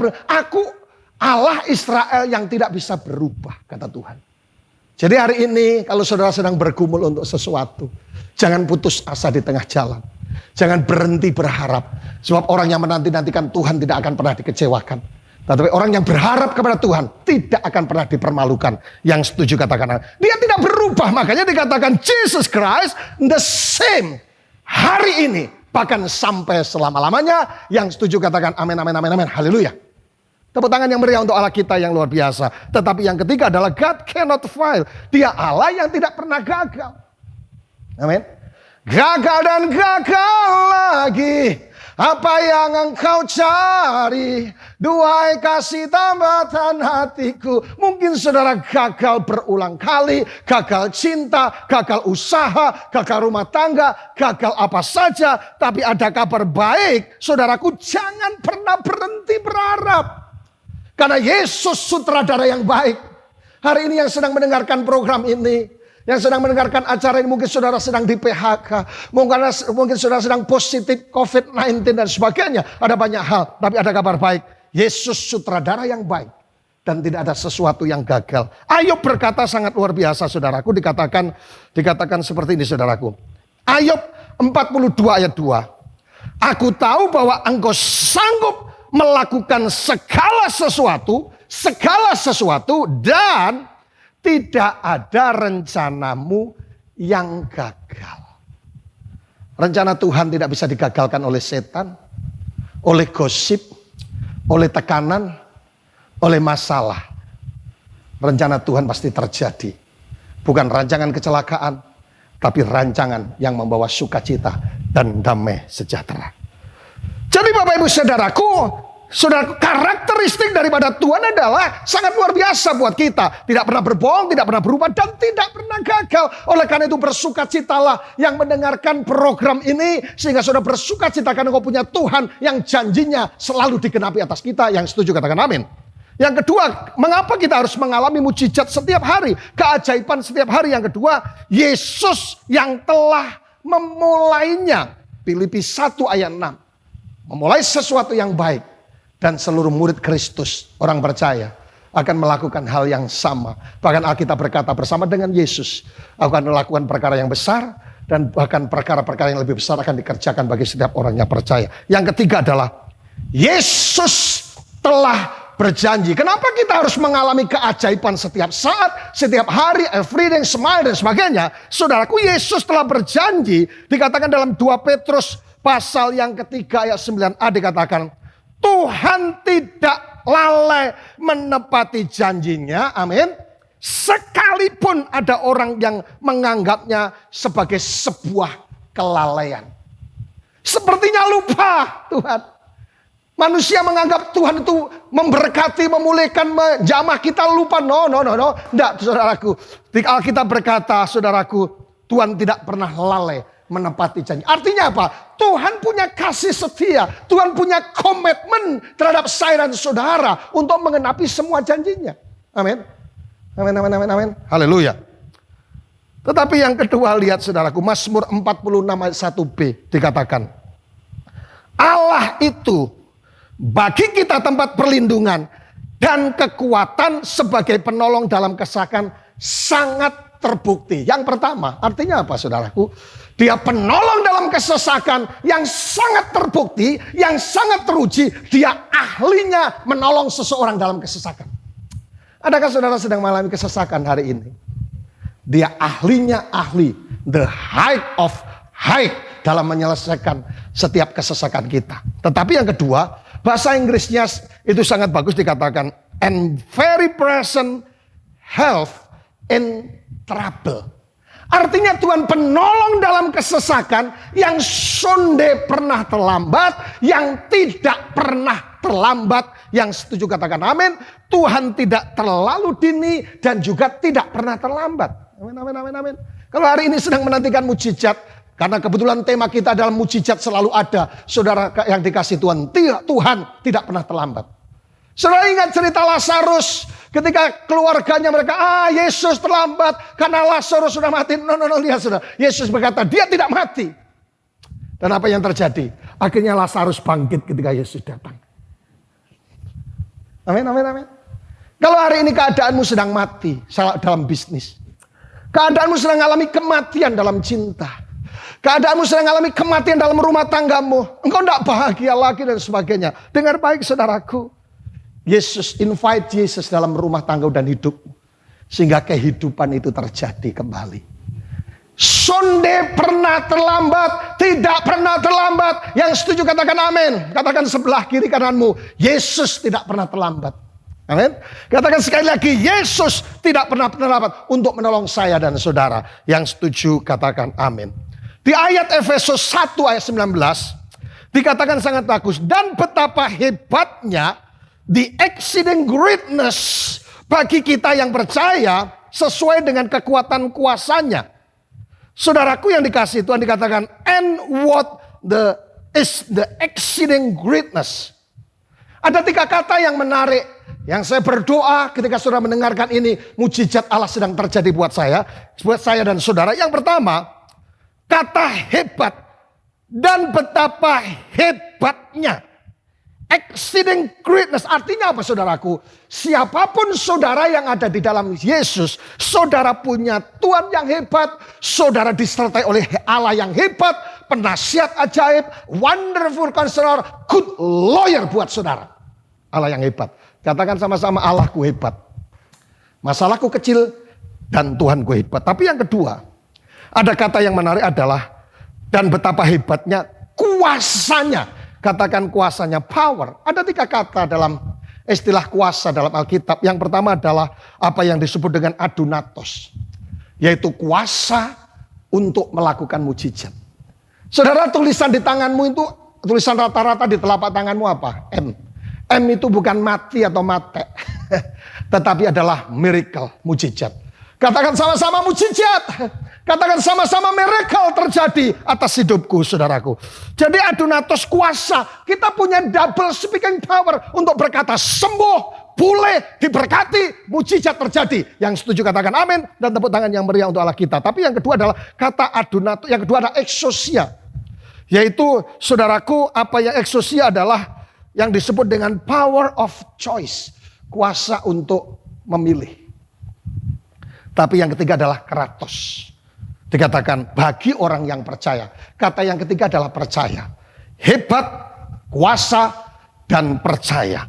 Allah Israel yang tidak bisa berubah, kata Tuhan. Jadi hari ini kalau saudara sedang bergumul untuk sesuatu, jangan putus asa di tengah jalan. Jangan berhenti berharap. Sebab orang yang menanti-nantikan Tuhan tidak akan pernah dikecewakan. Tetapi orang yang berharap kepada Tuhan tidak akan pernah dipermalukan. Yang setuju katakan, dia tidak berubah. Makanya dikatakan Jesus Christ the same hari ini, bahkan sampai selama-lamanya. Yang setuju katakan amin, amin, amin, amin. Haleluya. Tepuk tangan yang meriah untuk Allah kita yang luar biasa. Tetapi yang ketiga adalah God cannot fail. Dia Allah yang tidak pernah gagal. Amin. Gagal dan gagal lagi. Apa yang engkau cari, duhai kasih tambatan hatiku. Mungkin saudara gagal berulang kali, gagal cinta, gagal usaha, gagal rumah tangga, gagal apa saja. Tapi ada kabar baik, saudaraku, jangan pernah berhenti berharap. Karena Yesus sutradara yang baik. Hari ini yang sedang mendengarkan program ini, yang sedang mendengarkan acara ini, mungkin saudara sedang di PHK, mungkin saudara sedang positif COVID-19 dan sebagainya. Ada banyak hal, tapi ada kabar baik. Yesus sutradara yang baik dan tidak ada sesuatu yang gagal. Ayub berkata sangat luar biasa, saudaraku. Dikatakan seperti ini, saudaraku. Ayub 42 ayat 2. Aku tahu bahwa engkau sanggup melakukan segala sesuatu dan tidak ada rencanamu yang gagal. Rencana Tuhan tidak bisa digagalkan oleh setan, oleh gosip, oleh tekanan, oleh masalah. Rencana Tuhan pasti terjadi. Bukan rancangan kecelakaan, tapi rancangan yang membawa sukacita dan damai sejahtera. Jadi Bapak Ibu Saudaraku, karakteristik daripada Tuhan adalah sangat luar biasa buat kita. Tidak pernah berbohong, tidak pernah berubah, dan tidak pernah gagal. Oleh karena itu bersukacitalah yang mendengarkan program ini. Sehingga saudara bersukacita karena kau punya Tuhan yang janjinya selalu digenapi atas kita. Yang setuju katakan amin. Yang kedua, mengapa kita harus mengalami mujizat setiap hari? Keajaiban setiap hari. Yang kedua, Yesus yang telah memulainya. Filipi 1 ayat 6. Memulai sesuatu yang baik. Dan seluruh murid Kristus, orang percaya, akan melakukan hal yang sama. Bahkan Alkitab berkata bersama dengan Yesus, akan melakukan perkara yang besar. Dan bahkan perkara-perkara yang lebih besar akan dikerjakan bagi setiap orang yang percaya. Yang ketiga adalah Yesus telah berjanji. Kenapa kita harus mengalami keajaiban setiap saat, setiap hari, everyday, smile dan sebagainya? Saudaraku, Yesus telah berjanji. Dikatakan dalam 2 Petrus pasal yang ketiga ayat 9a dikatakan, Tuhan tidak lalai menepati janjinya. Amin. Sekalipun ada orang yang menganggapnya sebagai sebuah kelalaian. Sepertinya lupa Tuhan. Manusia menganggap Tuhan itu memberkati, memulihkan, menjamah kita lupa. No. Tidak, saudaraku. Di Alkitab berkata, saudaraku, Tuhan tidak pernah lalai menepati janji. Artinya apa? Tuhan punya kasih setia. Tuhan punya komitmen terhadap saya dan saudara untuk mengenapi semua janjinya. Amin. Amin. Haleluya. Tetapi yang kedua, lihat saudaraku, Mazmur 46 ayat 1b dikatakan, Allah itu bagi kita tempat perlindungan dan kekuatan sebagai penolong dalam kesesakan sangat terbukti. Yang pertama, artinya apa saudaraku? Dia penolong dalam kesesakan yang sangat terbukti, yang sangat teruji. Dia ahlinya menolong seseorang dalam kesesakan. Adakah saudara sedang mengalami kesesakan hari ini? Dia ahlinya ahli. The height of height dalam menyelesaikan setiap kesesakan kita. Tetapi yang kedua, bahasa Inggrisnya itu sangat bagus dikatakan. And very present help in trouble. Artinya Tuhan penolong dalam kesesakan yang sonde pernah terlambat, yang tidak pernah terlambat. Yang setuju katakan amin. Tuhan tidak terlalu dini dan juga tidak pernah terlambat. Amin. Kalau hari ini sedang menantikan mujizat, karena kebetulan tema kita dalam mujizat selalu ada. Saudara yang dikasih Tuhan, Tuhan tidak pernah terlambat. Saudara ingat cerita Lazarus ketika keluarganya mereka, Yesus terlambat karena Lazarus sudah mati. No, lihat saudara. Yesus berkata, dia tidak mati. Dan apa yang terjadi? Akhirnya Lazarus bangkit ketika Yesus datang. Amin. Kalau hari ini keadaanmu sedang mati dalam bisnis. Keadaanmu sedang mengalami kematian dalam cinta. Keadaanmu sedang mengalami kematian dalam rumah tanggamu. Engkau tidak bahagia lagi dan sebagainya. Dengar baik saudaraku. Invite Yesus dalam rumah tangga dan hidupmu. Sehingga kehidupan itu terjadi kembali. Sonde pernah terlambat, tidak pernah terlambat. Yang setuju katakan amin. Katakan sebelah kiri kananmu, Yesus tidak pernah terlambat. Amin. Katakan sekali lagi, Yesus tidak pernah terlambat untuk menolong saya dan saudara. Yang setuju katakan amin. Di ayat Efesus 1 ayat 19 dikatakan sangat bagus. Dan betapa hebatnya the exceeding greatness bagi kita yang percaya sesuai dengan kekuatan kuasanya. Saudaraku yang dikasih Tuhan dikatakan, and what is the exceeding greatness. Ada 3 kata yang menarik. Yang saya berdoa ketika saudara mendengarkan ini, mujizat Allah sedang terjadi buat saya dan saudara. Yang pertama, kata hebat dan betapa hebatnya. Exceeding greatness artinya apa saudaraku? Siapapun saudara yang ada di dalam Yesus, saudara punya Tuhan yang hebat, saudara disertai oleh Allah yang hebat, penasihat ajaib, wonderful counselor, good lawyer buat saudara. Allah yang hebat. Katakan sama-sama, Allahku hebat. Masalahku kecil dan Tuhanku hebat. Tapi yang kedua, ada kata yang menarik adalah dan betapa hebatnya kuasanya. Katakan kuasanya, power. Ada 3 kata dalam istilah kuasa dalam Alkitab. Yang pertama adalah apa yang disebut dengan adunatos. Yaitu kuasa untuk melakukan mujizat. Saudara, tulisan di tanganmu itu, tulisan rata-rata di telapak tanganmu apa? M. M itu bukan mati atau mate. Tetapi adalah miracle, mujizat. Katakan sama-sama mujizat. Katakan sama-sama miracle terjadi atas hidupku, saudaraku. Jadi adunatos kuasa. Kita punya double speaking power untuk berkata sembuh, boleh, diberkati, mujizat terjadi. Yang setuju katakan amin dan tepuk tangan yang meriah untuk Allah kita. Tapi yang kedua adalah kata adunatos. Yang kedua adalah exousia. Yaitu saudaraku, apa yang ekousia adalah yang disebut dengan power of choice. Kuasa untuk memilih. Tapi yang ketiga adalah kratos. Dikatakan bagi orang yang percaya. Kata yang ketiga adalah percaya. Hebat, kuasa, dan percaya.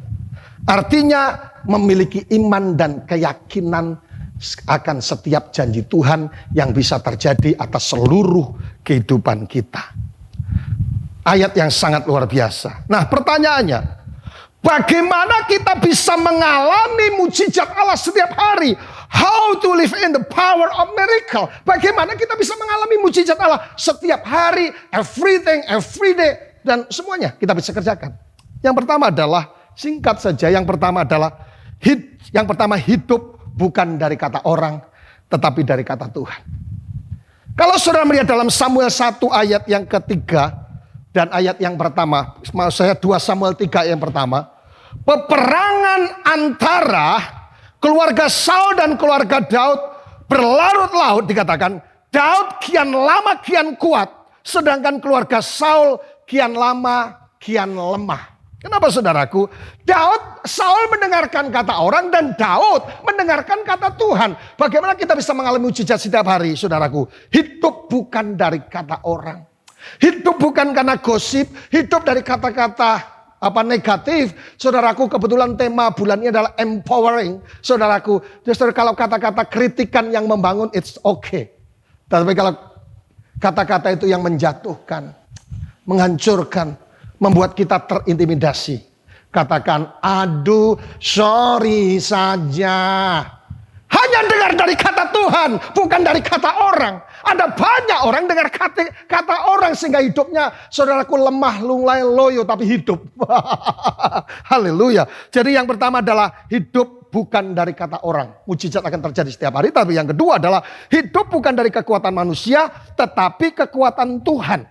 Artinya memiliki iman dan keyakinan akan setiap janji Tuhan yang bisa terjadi atas seluruh kehidupan kita. Ayat yang sangat luar biasa. Nah, pertanyaannya, bagaimana kita bisa mengalami mujizat Allah setiap hari? How to live in the power of miracle? Bagaimana kita bisa mengalami mujizat Allah setiap hari, everything, every day, dan semuanya kita bisa kerjakan. Yang pertama adalah, singkat saja, yang pertama adalah hidup bukan dari kata orang, tetapi dari kata Tuhan. Kalau saudara melihat dalam Samuel 1 ayat yang ketiga, dan ayat yang pertama, maksud saya 2 Samuel 3 yang pertama, peperangan antara keluarga Saul dan keluarga Daud berlarut-larut, dikatakan Daud kian lama kian kuat, sedangkan keluarga Saul kian lama kian lemah. Kenapa saudaraku? Saul mendengarkan kata orang dan Daud mendengarkan kata Tuhan. Bagaimana kita bisa mengalami mujizat setiap hari, saudaraku? Hidup bukan dari kata orang. Hidup bukan karena gosip, hidup dari kata-kata negatif. Saudaraku, kebetulan tema bulan ini adalah empowering. Saudaraku, justru kalau kata-kata kritikan yang membangun, it's okay. Tapi kalau kata-kata itu yang menjatuhkan, menghancurkan, membuat kita terintimidasi, katakan, aduh, sorry saja. Hanya dengar dari kata Tuhan, bukan dari kata orang. Ada banyak orang dengar kata orang sehingga hidupnya, saudaraku, lemah, lunglai, loyo, tapi hidup. Haleluya. Jadi yang pertama adalah hidup bukan dari kata orang. Mujizat akan terjadi setiap hari. Tapi yang kedua adalah hidup bukan dari kekuatan manusia, tetapi kekuatan Tuhan.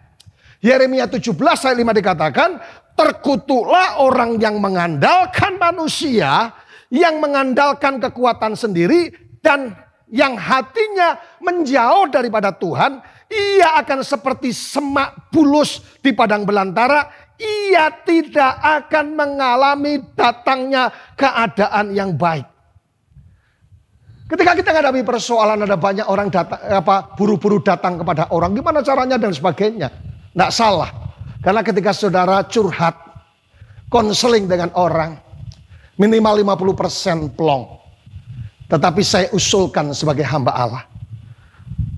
Yeremia 17 ayat 5 dikatakan, terkutuklah orang yang mengandalkan manusia, yang mengandalkan kekuatan sendiri, dan yang hatinya menjauh daripada Tuhan. Ia akan seperti semak bulus di padang belantara. Ia tidak akan mengalami datangnya keadaan yang baik. Ketika kita menghadapi persoalan, ada banyak orang buru-buru datang kepada orang. Gimana caranya dan sebagainya. Tidak salah. Karena ketika saudara curhat, konseling dengan orang, minimal 50% plong. Tetapi saya usulkan sebagai hamba Allah,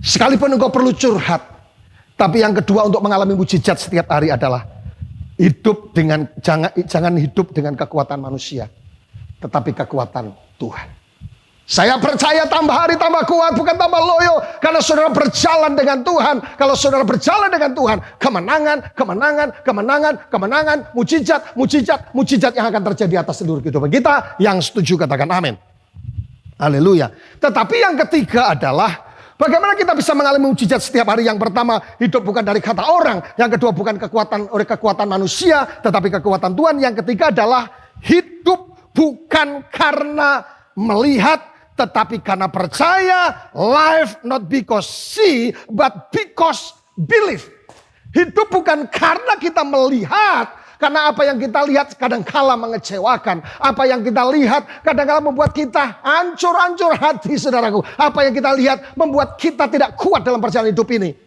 sekalipun engkau perlu curhat, tapi yang kedua untuk mengalami mujizat setiap hari adalah hidup dengan jangan hidup dengan kekuatan manusia, tetapi kekuatan Tuhan. Saya percaya tambah hari tambah kuat, bukan tambah loyo. Karena saudara berjalan dengan Tuhan. Kalau saudara berjalan dengan Tuhan, kemenangan, mujizat yang akan terjadi atas seluruh kehidupan kita. Yang setuju katakan amin. Haleluya. Tetapi yang ketiga adalah bagaimana kita bisa mengalami mujizat setiap hari. Yang pertama, hidup bukan dari kata orang. Yang kedua, bukan kekuatan manusia, tetapi kekuatan Tuhan. Yang ketiga adalah hidup bukan karena melihat, tetapi karena percaya. Life not because see, but because believe. Hidup bukan karena kita melihat. Karena apa yang kita lihat kadang-kala mengecewakan. Apa yang kita lihat kadang-kala membuat kita hancur-hancur hati, saudaraku. Apa yang kita lihat membuat kita tidak kuat dalam perjalanan hidup ini.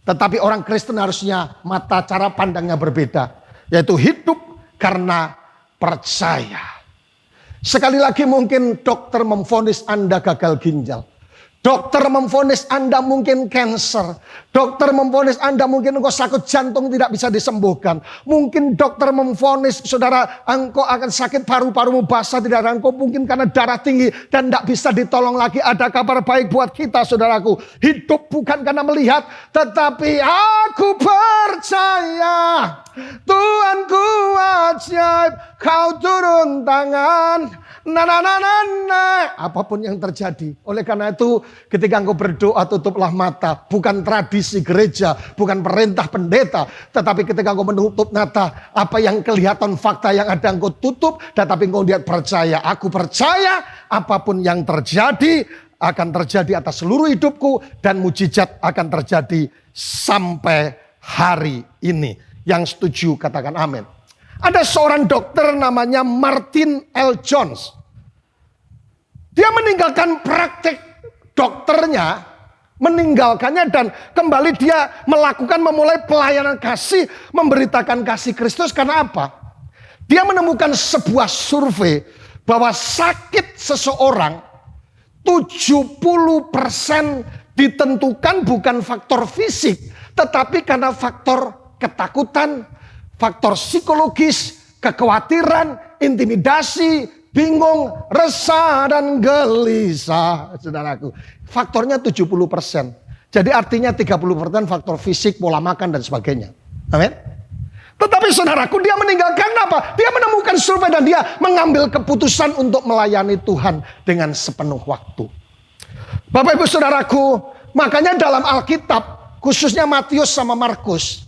Tetapi orang Kristen harusnya mata cara pandangnya berbeda. Yaitu hidup karena percaya. Sekali lagi mungkin dokter memvonis Anda gagal ginjal. Dokter memvonis Anda mungkin kanker. Dokter memvonis Anda mungkin engkau sakit jantung tidak bisa disembuhkan. Mungkin dokter memvonis saudara engkau akan sakit paru-parumu basah tidak ada. Engkau mungkin karena darah tinggi dan tidak bisa ditolong lagi. Ada kabar baik buat kita saudaraku. Hidup bukan karena melihat, tetapi aku percaya Tuhanku ajaib, kau turun tangan. Apapun yang terjadi. Oleh karena itu ketika engkau berdoa tutuplah mata. Bukan tradisi gereja, bukan perintah pendeta. Tetapi ketika engkau menutup mata, apa yang kelihatan fakta yang ada engkau tutup. Tetapi engkau lihat percaya. Aku percaya apapun yang terjadi akan terjadi atas seluruh hidupku. Dan mujizat akan terjadi sampai hari ini. Yang setuju katakan amin. Ada seorang dokter namanya Martin L. Jones. Dia meninggalkan praktek dokternya, meninggalkannya dan kembali dia memulai pelayanan kasih, memberitakan kasih Kristus. Karena apa? Dia menemukan sebuah survei bahwa sakit seseorang 70% ditentukan bukan faktor fisik, tetapi karena faktor ketakutan, faktor psikologis, kekhawatiran, intimidasi, bingung, resah, dan gelisah. Saudaraku, faktornya 70%. Jadi artinya 30% faktor fisik, pola makan, dan sebagainya. Amin. Tetapi saudaraku, dia meninggalkan apa? Dia menemukan survei dan dia mengambil keputusan untuk melayani Tuhan dengan sepenuh waktu. Bapak ibu saudaraku, makanya dalam Alkitab, khususnya Matius sama Markus,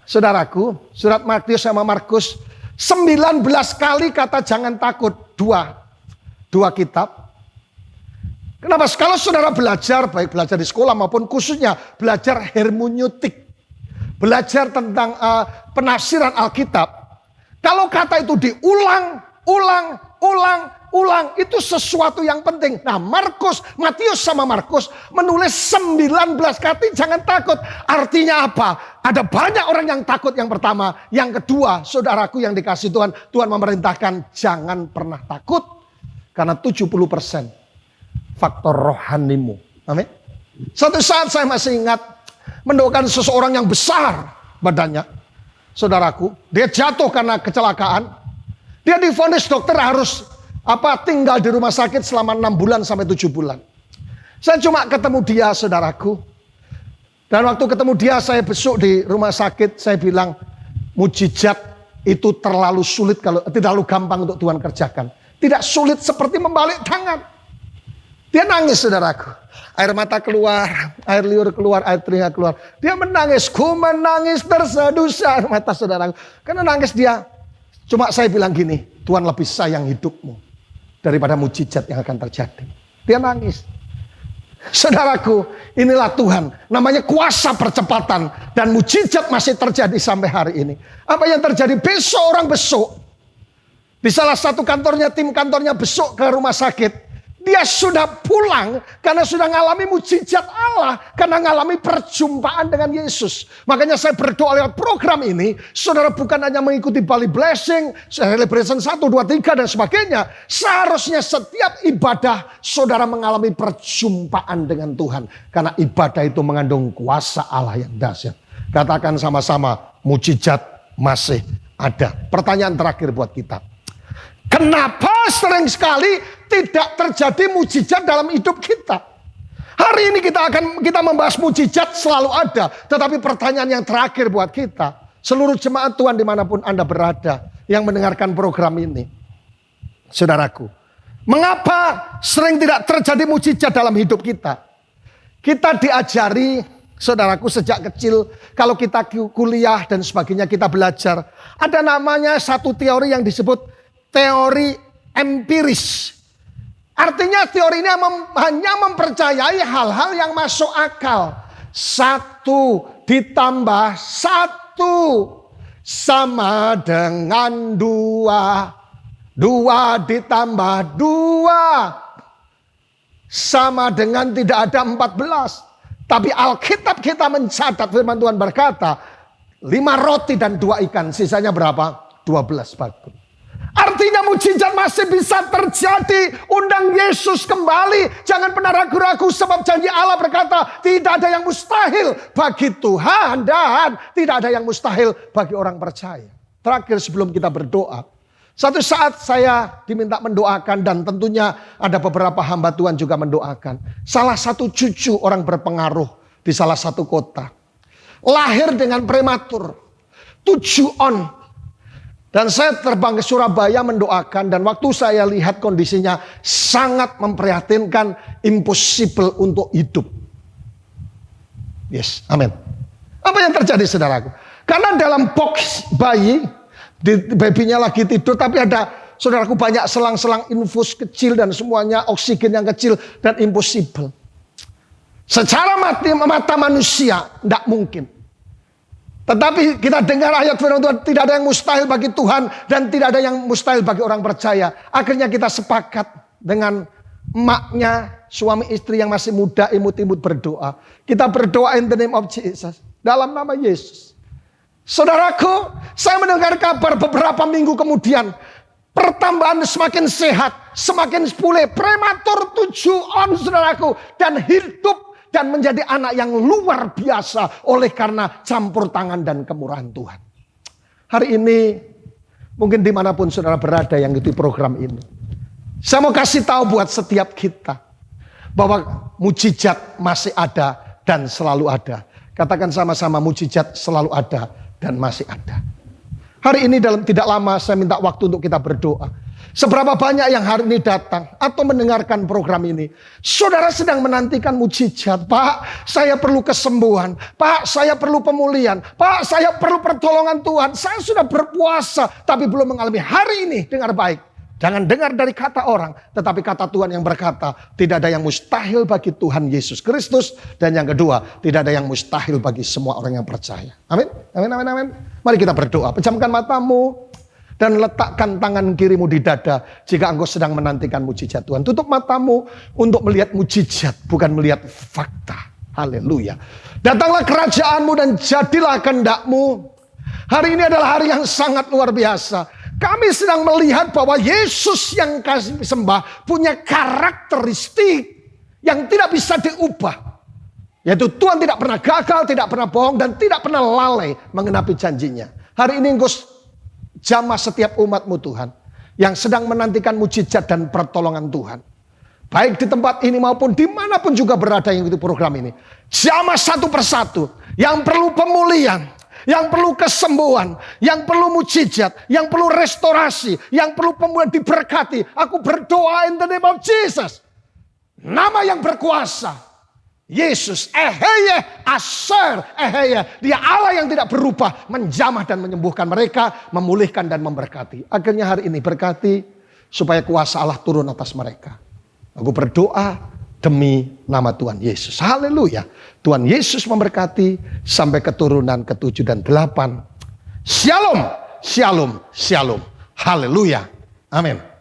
saudaraku, surat Matius sama Markus, 19 kali kata jangan takut. Dua kitab. Kenapa? Kalau saudara belajar, baik belajar di sekolah maupun khususnya belajar hermeneutik, belajar tentang penafsiran Alkitab, kalau kata itu diulang, ulang, itu sesuatu yang penting. Nah, Matius sama Markus menulis 19 kali jangan takut. Artinya apa? Ada banyak orang yang takut yang pertama. Yang kedua, saudaraku yang dikasih Tuhan, Tuhan memerintahkan jangan pernah takut. Karena 70% faktor rohanimu. Amin. Suatu saat saya masih ingat mendoakan seseorang yang besar badannya. Saudaraku, dia jatuh karena kecelakaan. Dia divonis dokter harus tinggal di rumah sakit selama 6 bulan sampai 7 bulan. Saya cuma ketemu dia, saudaraku. Dan waktu ketemu dia, saya besuk di rumah sakit. Saya bilang, mujizat itu terlalu sulit, terlalu gampang untuk Tuhan kerjakan. Tidak sulit seperti membalik tangan. Dia nangis, saudaraku. Air mata keluar, air liur keluar, air telinga keluar. Dia menangis, ku menangis terseduh-seduh air mata, saudaraku. Karena nangis dia. Cuma saya bilang gini, Tuhan lebih sayang hidupmu daripada mujizat yang akan terjadi. Dia nangis. Saudaraku, inilah Tuhan. Namanya kuasa percepatan. Dan mujizat masih terjadi sampai hari ini. Apa yang terjadi? Besok orang besok. Di salah satu kantornya, tim kantornya besok ke rumah sakit. Dia sudah pulang karena sudah mengalami mujizat Allah. Karena mengalami perjumpaan dengan Yesus. Makanya saya berdoa lewat program ini. Saudara bukan hanya mengikuti Bali Blessing, Celebration 1, 2, 3 dan sebagainya. Seharusnya setiap ibadah saudara mengalami perjumpaan dengan Tuhan. Karena ibadah itu mengandung kuasa Allah yang dahsyat. Katakan sama-sama, mujizat masih ada. Pertanyaan terakhir buat kita. Kenapa sering sekali tidak terjadi mujizat dalam hidup kita? Hari ini kita membahas mujizat selalu ada. Tetapi pertanyaan yang terakhir buat kita, seluruh jemaat Tuhan dimanapun Anda berada yang mendengarkan program ini. Saudaraku, mengapa sering tidak terjadi mujizat dalam hidup kita? Kita diajari, saudaraku, sejak kecil, kalau kita kuliah dan sebagainya kita belajar. Ada namanya satu teori yang disebut teori empiris. Artinya teori ini hanya mempercayai hal-hal yang masuk akal. 1 ditambah 1 sama dengan 2. 2 ditambah 2 sama dengan tidak ada 14. Tapi Alkitab kita mencatat, firman Tuhan berkata, 5 roti dan 2 ikan. Sisanya berapa? 12 batu. Artinya mujizat masih bisa terjadi. Undang Yesus kembali. Jangan pernah ragu-ragu sebab janji Allah berkata tidak ada yang mustahil bagi Tuhan dan tidak ada yang mustahil bagi orang percaya. Terakhir sebelum kita berdoa. Satu saat saya diminta mendoakan dan tentunya ada beberapa hamba Tuhan juga mendoakan. Salah satu cucu orang berpengaruh di salah satu kota. Lahir dengan prematur. 7 on. Dan saya terbang ke Surabaya mendoakan dan waktu saya lihat kondisinya sangat memprihatinkan, impossible untuk hidup. Yes, amin. Apa yang terjadi saudaraku? Karena dalam box bayi, babynya lagi tidur tapi ada saudaraku banyak selang-selang infus kecil dan semuanya oksigen yang kecil dan impossible. Secara mata manusia tidak mungkin. Tetapi kita dengar ayat firman Tuhan, tidak ada yang mustahil bagi Tuhan dan tidak ada yang mustahil bagi orang percaya. Akhirnya kita sepakat dengan emaknya, suami istri yang masih muda, imut-imut berdoa. Kita berdoa in the name of Jesus, dalam nama Yesus. Saudaraku, saya mendengar kabar beberapa minggu kemudian, pertambahan semakin sehat, semakin pulih, prematur 7 on saudaraku, dan hidup dan menjadi anak yang luar biasa oleh karena campur tangan dan kemurahan Tuhan. Hari ini mungkin dimanapun saudara berada yang ikuti program ini, saya mau kasih tahu buat setiap kita bahwa mujizat masih ada dan selalu ada. Katakan sama-sama, mujizat selalu ada dan masih ada. Hari ini dalam tidak lama saya minta waktu untuk kita berdoa. Seberapa banyak yang hari ini datang atau mendengarkan program ini, saudara sedang menantikan mujizat. Pak, saya perlu kesembuhan. Pak, saya perlu pemulihan. Pak, saya perlu pertolongan Tuhan. Saya sudah berpuasa tapi belum mengalami. Hari ini dengar baik. Jangan dengar dari kata orang, tetapi kata Tuhan yang berkata, tidak ada yang mustahil bagi Tuhan Yesus Kristus. Dan yang kedua, tidak ada yang mustahil bagi semua orang yang percaya. Amin, amin, amin, amin. Mari kita berdoa. Pejamkan matamu dan letakkan tangan kirimu di dada jika engkau sedang menantikan mujizat Tuhan. Tutup matamu untuk melihat mujizat, bukan melihat fakta. Haleluya. Datanglah kerajaanmu dan jadilah kehendakmu. Hari ini adalah hari yang sangat luar biasa. Kami sedang melihat bahwa Yesus yang kami sembah punya karakteristik yang tidak bisa diubah. Yaitu Tuhan tidak pernah gagal, tidak pernah bohong, dan tidak pernah lalai mengenapi janjinya. Hari ini engkau jamah setiap umatmu Tuhan, yang sedang menantikan mujizat dan pertolongan Tuhan. Baik di tempat ini maupun dimanapun juga berada yang ikut program ini. Jamah satu persatu, yang perlu pemulihan, yang perlu kesembuhan, yang perlu mujizat, yang perlu restorasi, yang perlu pemulihan diberkati. Aku berdoa in the name of Jesus. Nama yang berkuasa, Yesus, Eheye, Asher, Eheye. Dia Allah yang tidak berubah, menjamah dan menyembuhkan mereka, memulihkan dan memberkati. Akhirnya hari ini berkati supaya kuasa Allah turun atas mereka. Aku berdoa demi nama Tuhan Yesus. Haleluya. Tuhan Yesus memberkati sampai keturunan ke-7 dan 8. Shalom, shalom, shalom. Haleluya. Amin.